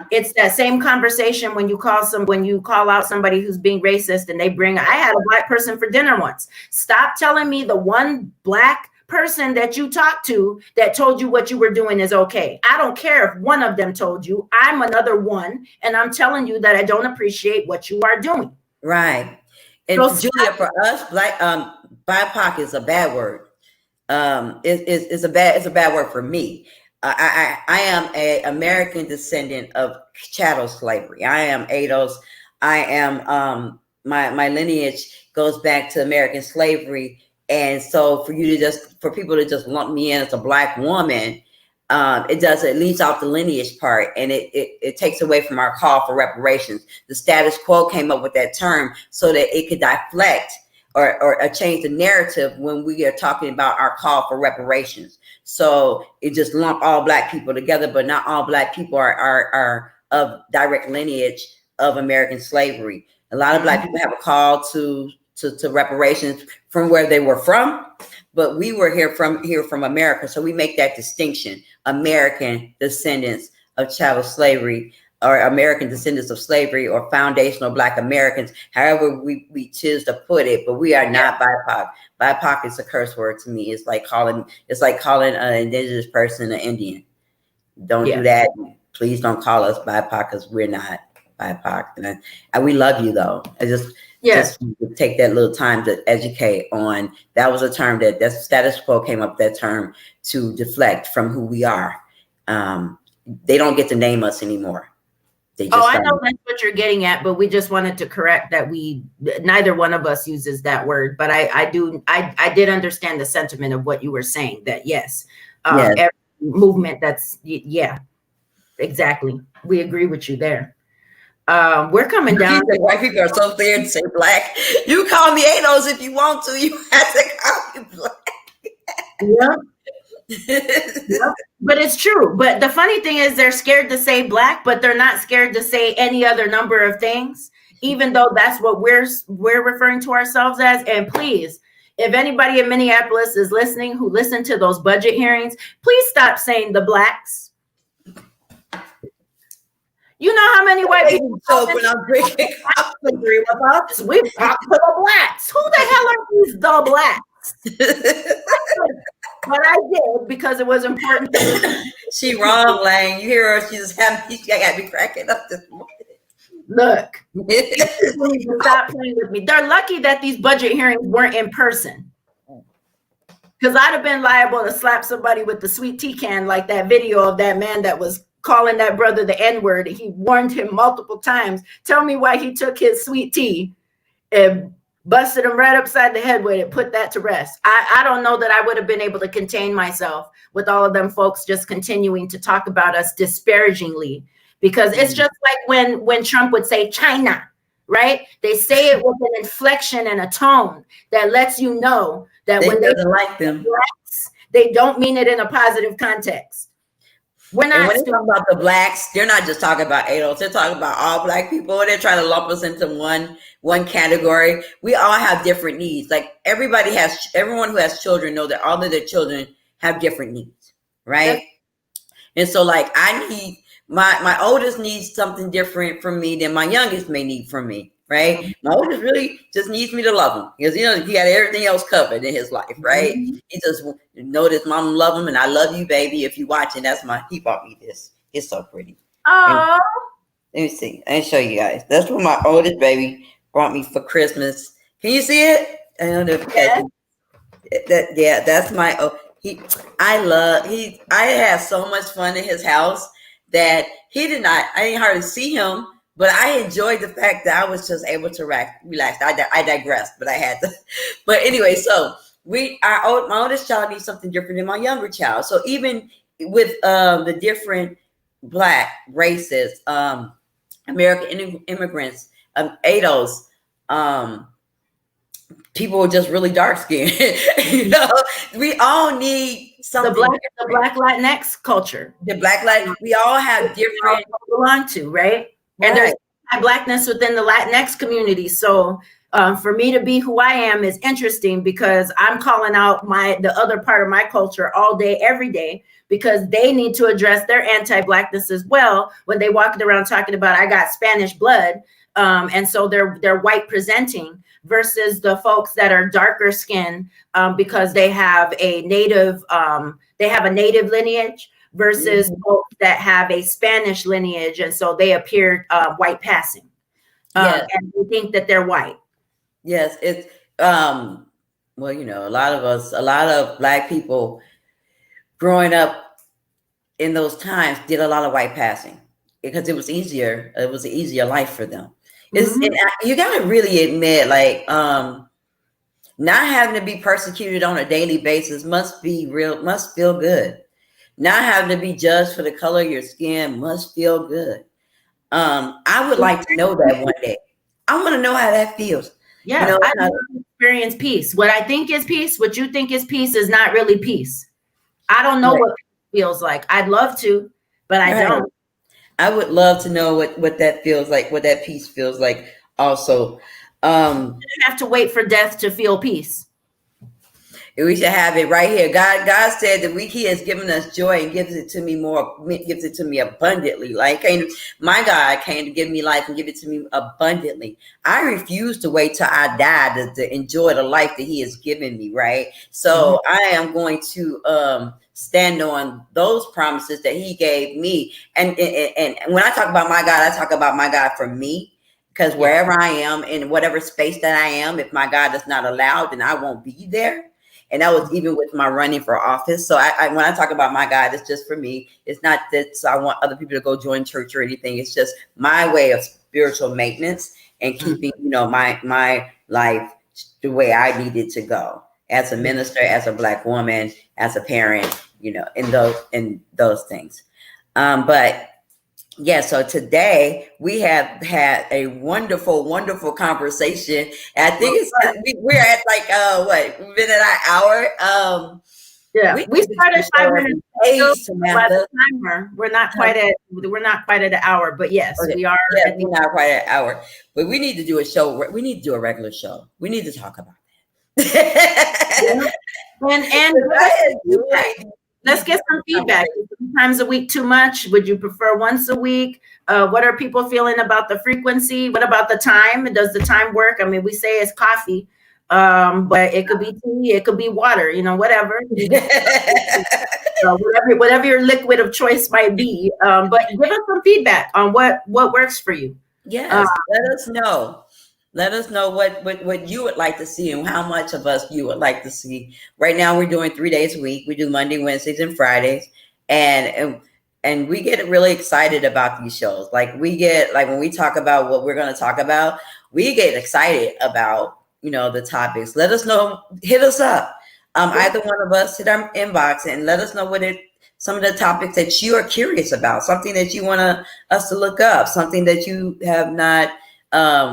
it's that same conversation when you call out somebody who's being racist, and I had a Black person for dinner once. Stop telling me the one Black person that you talked to that told you what you were doing is okay. I don't care if one of them told you. I'm another one, and I'm telling you that I don't appreciate what you are doing. Right. And so, Julia, for us, Black BIPOC is a bad word. It's a bad word for me. I am a American descendant of chattel slavery. I am ADOS. I am my lineage goes back to American slavery. And so for people to just lump me in as a Black woman, it leaves out the lineage part, and it takes away from our call for reparations. The status quo came up with that term so that it could deflect or change the narrative when we are talking about our call for reparations. So it just lumped all Black people together, but not all Black people are of direct lineage of American slavery. A lot of Black people have a call to reparations from where they were from, but we were here from America. So we make that distinction: American descendants of chattel slavery, or American descendants of slavery, or foundational Black Americans, however we choose to put it. But we are not BIPOC. BIPOC is a curse word to me. It's like calling an indigenous person an Indian. Don't do that. Please don't call us BIPOC, because we're not BIPOC. And we love you, though. Just take that little time to educate on. That was a term that status quo came up with that term to deflect from who we are. They don't get to name us anymore. I know that's what you're getting at, but we just wanted to correct that neither one of us uses that word. But I did understand the sentiment of what you were saying, that every movement exactly. We agree with you there. We're coming down. White people are so scared to say Black. You call me ADOS if you want to. You have to call me Black. Yep. But it's true. But the funny thing is, they're scared to say Black, but they're not scared to say any other number of things, even though that's what we're referring to ourselves as. And please, if anybody in Minneapolis is listening who listened to those budget hearings, please stop saying the Blacks. You know how many white people when I'm drinking agree with us? We talk to the Blacks. Who the hell are these the Blacks? But I did, because it was important. She wrong, Lang. You hear her? She's happy. I got me cracking up this morning. Look, stop playing with me. They're lucky that these budget hearings weren't in person, because I'd have been liable to slap somebody with the sweet tea can, like that video of that man that was calling that brother the N-word. He warned him multiple times. Tell me why he took his sweet tea and busted him right upside the head with it. Put that to rest. I don't know that I would have been able to contain myself with all of them folks just continuing to talk about us disparagingly, because it's just like when Trump would say China, right? They say it with an inflection and a tone that lets you know that when they like them, Blacks, they don't mean it in a positive context. When they talk about the Blacks, they're not just talking about ADOS. They're talking about all Black people. They're trying to lump us into one category. We all have different needs. Like everyone who has children know that all of their children have different needs, right? Yep. And so, like, I need my oldest needs something different from me than my youngest may need from me, right? My oldest really just needs me to love him, because he got everything else covered in his life, right? Mm-hmm. He just know that mom love him, and I love you, baby. If you watching, he bought me this. It's so pretty. Oh, Let me see. Let me show you guys. That's what my oldest baby brought me for Christmas. Can you see it? I don't know if you guys Yeah. can. Yeah, that's my. Oh, he. I love. He. I had so much fun in his house that he did not. I didn't hardly see him, but I enjoyed the fact that I was just able to relax. I digressed, but I had to. But anyway, so my oldest child needs something different than my younger child. So even with the different black races, American immigrants, ADOS, people are just really dark skinned. We all need something The different. Black Latinx culture. The black light, we all have We all different. belong to, right? And there's blackness within the Latinx community. So for me to be who I am is interesting because I'm calling out the other part of my culture all day, every day, because they need to address their anti-blackness as well when they walking around talking about I got Spanish blood, and so they're white presenting versus the folks that are darker skinned because they have a native lineage versus folks that have a Spanish lineage, and so they appear white passing, Yes. and we think that they're white. Yes, it's well, a lot of black people growing up in those times did a lot of white passing because it was easier. It was an easier life for them. You got to really admit, like, not having to be persecuted on a daily basis must feel good. Not having to be judged for the color of your skin must feel good. I would like to know that one day. I want to know how that feels. Yeah, I want to experience peace. What I think is peace, what you think is peace, is not really peace. I don't know what peace feels like. I'd love to, but I don't. I would love to know what that feels like, what that peace feels like. Also, you have to wait for death to feel peace. We should have it right here. God said that He has given us joy and gives it to me abundantly. Like my God came to give me life and give it to me abundantly. I refuse to wait till I die to enjoy the life that He has given me. Right. So I am going to stand on those promises that He gave me. And when I talk about my God, I talk about my God for me. Because wherever I am, in whatever space that I am, if my God is not allowed, then I won't be there. And that was even with my running for office. So when I talk about my God, it's just for me. It's not that I want other people to go join church or anything. It's just my way of spiritual maintenance and keeping, my life the way I need it to go as a minister, as a Black woman, as a parent, in those things. But yeah, so today we have had a wonderful, wonderful conversation. I think we're at like we've been at our hour. We started 5 minutes ago, Samantha. We're not quite at an hour, but yes, we are. Yeah, we're not quite at an hour, but we need to do a show. We need to do a regular show. We need to talk about it. And let's get some feedback. Sometimes a week too much? Would you prefer once a week? What are people feeling about the frequency? What about the time? Does the time work? I mean, we say it's coffee, but it could be tea, it could be water, whatever. Whatever your liquid of choice might be. But give us some feedback on what works for you. Yes, let us know. Let us know what you would like to see and how much of us you would like to see. Right now, we're doing 3 days a week. We do Monday, Wednesdays, and Fridays, and we get really excited about these shows. Like when we talk about what we're going to talk about, we get excited about the topics. Let us know. Hit us up. Either one of us hit our inbox and let us know some of the topics that you are curious about. Something that you want us to look up. Something that you have not.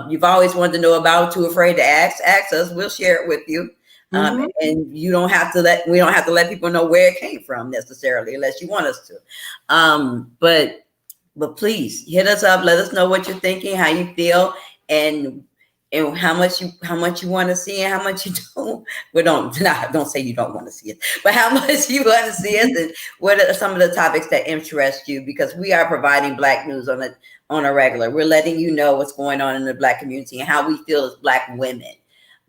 You've always wanted to know about, too afraid to ask us. We'll share it with you. And we don't have to let people know where it came from necessarily, unless you want us to. But please hit us up. Let us know what you're thinking, how you feel, and how much you want to see and how much you don't. Well, don't say you don't want to see it, but how much you want to see it, and what are some of the topics that interest you, because we are providing Black news on a regular. We're letting you know what's going on in the Black community and how we feel as Black women.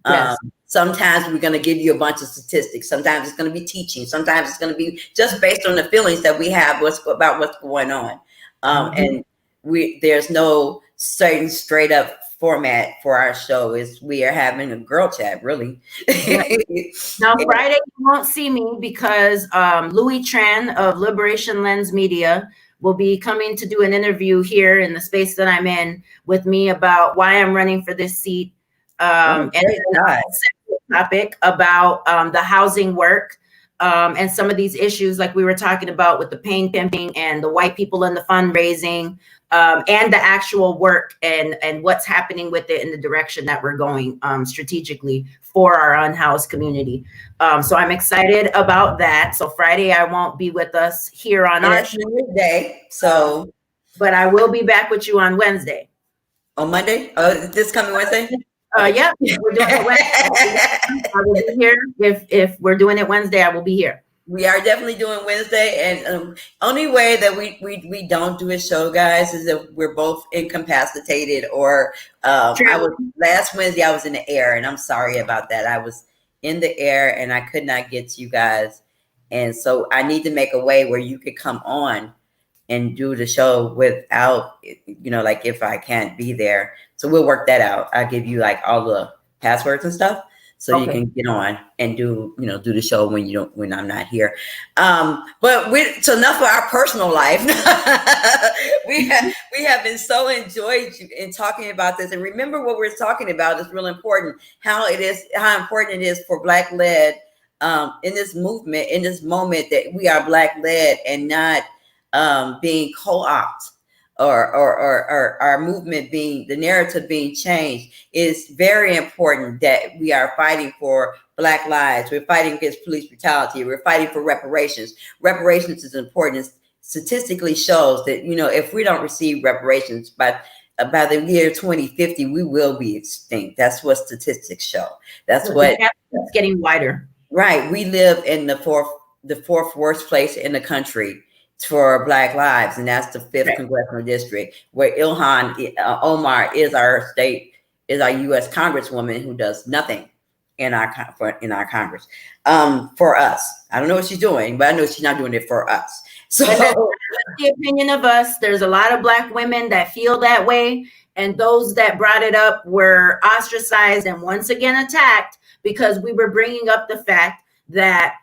Yes. Sometimes we're going to give you a bunch of statistics. Sometimes it's going to be teaching. Sometimes it's going to be just based on the feelings that we have about what's going on. And there's no certain straight up format for our show. We are having a girl chat, really. Yeah. Now, Friday, you won't see me because Louis Tran of Liberation Lens Media will be coming to do an interview here in the space that I'm in with me about why I'm running for this seat. And then a separate topic about the housing work and some of these issues like we were talking about with the pain pimping and the white people in the fundraising and the actual work and what's happening with it in the direction that we're going strategically for our unhoused community. So I'm excited about that. So Friday, I won't be with us here on our show. Day. So, but I will be back with you on Wednesday. On Monday? Oh, this coming Wednesday? Yeah, we're doing it Wednesday. I will be here. If we're doing it Wednesday, I will be here. We are definitely doing Wednesday, and only way that we don't do a show, guys, is if we're both incapacitated or last Wednesday I was in the air, and I'm sorry about that. I was in the air and I could not get to you guys, and so I need to make a way where you could come on and do the show without, like if I can't be there. So we'll work that out. I'll give you like all the passwords and stuff. So you can get on and do the show when I'm not here. But so enough of our personal life. we have been so enjoyed in talking about this. And remember what we're talking about is real important. How important it is for Black led in this movement, in this moment that we are Black led and not being co-opted. Or our movement the narrative being changed. Is very important that we are fighting for Black lives. We're fighting against police brutality. We're fighting for reparations. Reparations is important. Statistically shows that, if we don't receive reparations by the year 2050, we will be extinct. That's what statistics show. That's what it's getting wider. Right. We live in the fourth worst place in the country for Black lives, and that's the 5th congressional district, where Ilhan Omar is our U.S. Congresswoman who does nothing in our Congress for us. I don't know what she's doing, but I know she's not doing it for us. So the opinion of us, there's a lot of Black women that feel that way, and those that brought it up were ostracized and once again attacked because we were bringing up the fact that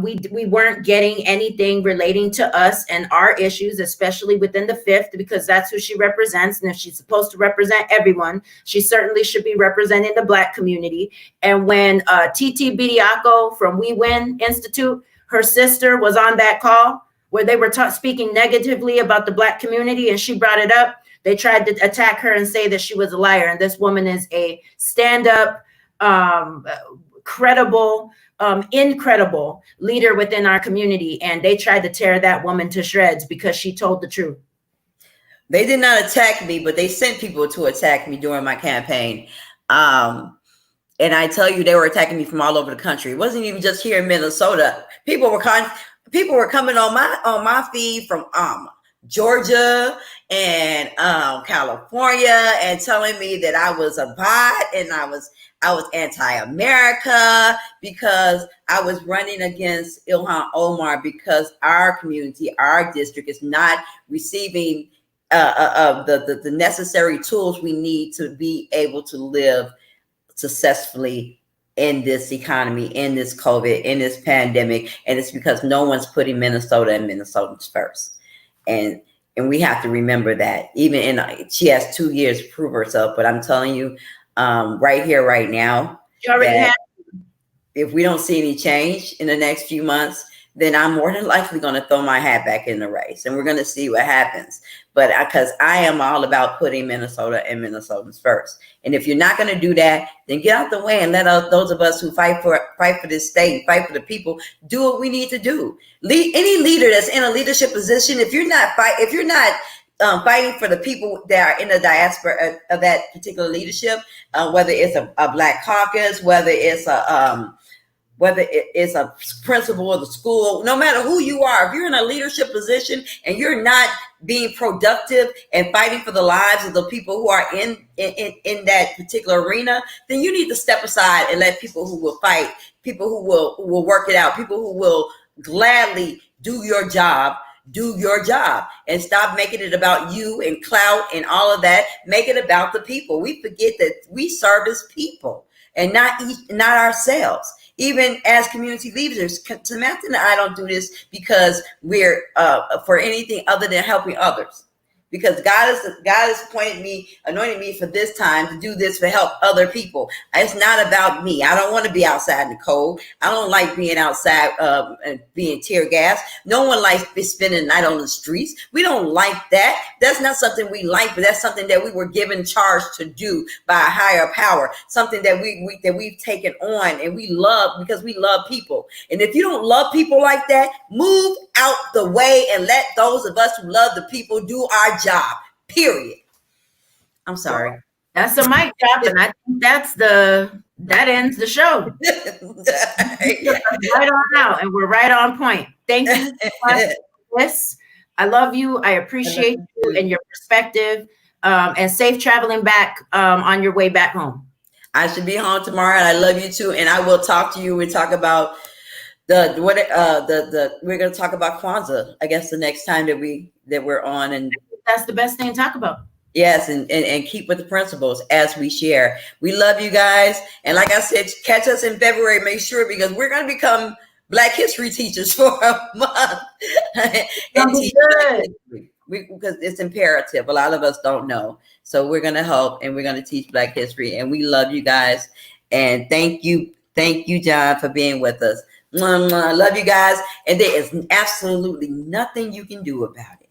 we weren't getting anything relating to us and our issues, especially within the 5th, because that's who she represents. And if she's supposed to represent everyone, she certainly should be representing the Black community. And when Titi Bidiaco from We Win Institute, her sister was on that call where they were speaking negatively about the Black community, and she brought it up, they tried to attack her and say that she was a liar. And this woman is a stand-up, credible, incredible leader within our community, and they tried to tear that woman to shreds because she told the truth. They did not attack me, but they sent people to attack me during my campaign. And I tell you, they were attacking me from all over the country. It wasn't even just here in Minnesota. People were coming on my feed from Georgia and California and telling me that I was a bot and I was anti-America because I was running against Ilhan Omar because our community, our district is not receiving the necessary tools we need to be able to live successfully in this economy, in this COVID, in this pandemic. And it's because no one's putting Minnesota and Minnesotans first. And we have to remember that. She has 2 years to prove herself, but I'm telling you, right here, right now, if we don't see any change in the next few months, then I'm more than likely going to throw my hat back in the race, and we're going to see what happens. But because I am all about putting Minnesota and Minnesotans first, and if you're not going to do that, then get out the way and let those of us who fight for this state, fight for the people, do what we need to do. Any leader that's in a leadership position, if you're not fighting for the people that are in the diaspora of that particular leadership, whether it's a Black caucus, whether it's a principal of the school, no matter who you are, if you're in a leadership position and you're not being productive and fighting for the lives of the people who are in that particular arena, then you need to step aside and let people who will fight, people who will work it out, people who will gladly do your job, do your job and stop making it about you and clout and all of that. Make it about the people. We forget that we service people and not ourselves. Even as community leaders, Samantha and I don't do this because we're for anything other than helping others. Because God has anointed me for this time to do this for help other people. It's not about me. I don't want to be outside in the cold. I don't like being outside and being tear gas. No one likes spending the night on the streets. We don't like that. That's not something we like, but that's something that we were given charge to do by a higher power. Something that we've taken on and we love because we love people. And if you don't love people like that, move out the way and let those of us who love the people do our job, period. I'm sorry. That's a mic drop, and I think that ends the show. Right on out, and we're right on point. Thank you so much for this. I love you. I appreciate you and your perspective, and safe traveling back on your way back home. I should be home tomorrow, and I love you too. And I will talk to you and talk about we're going to talk about Kwanzaa, I guess, the next time that we're on, and that's the best thing to talk about. Yes, and keep with the principles as we share. We love you guys, and like I said, catch us in February. Make sure, because we're going to become Black History teachers for a month and teach Black history. Because it's imperative. A lot of us don't know, so we're going to help, and we're going to teach Black history. And we love you guys, and thank you, John, for being with us. Mwah, mwah. I love you guys, and there is absolutely nothing you can do about it.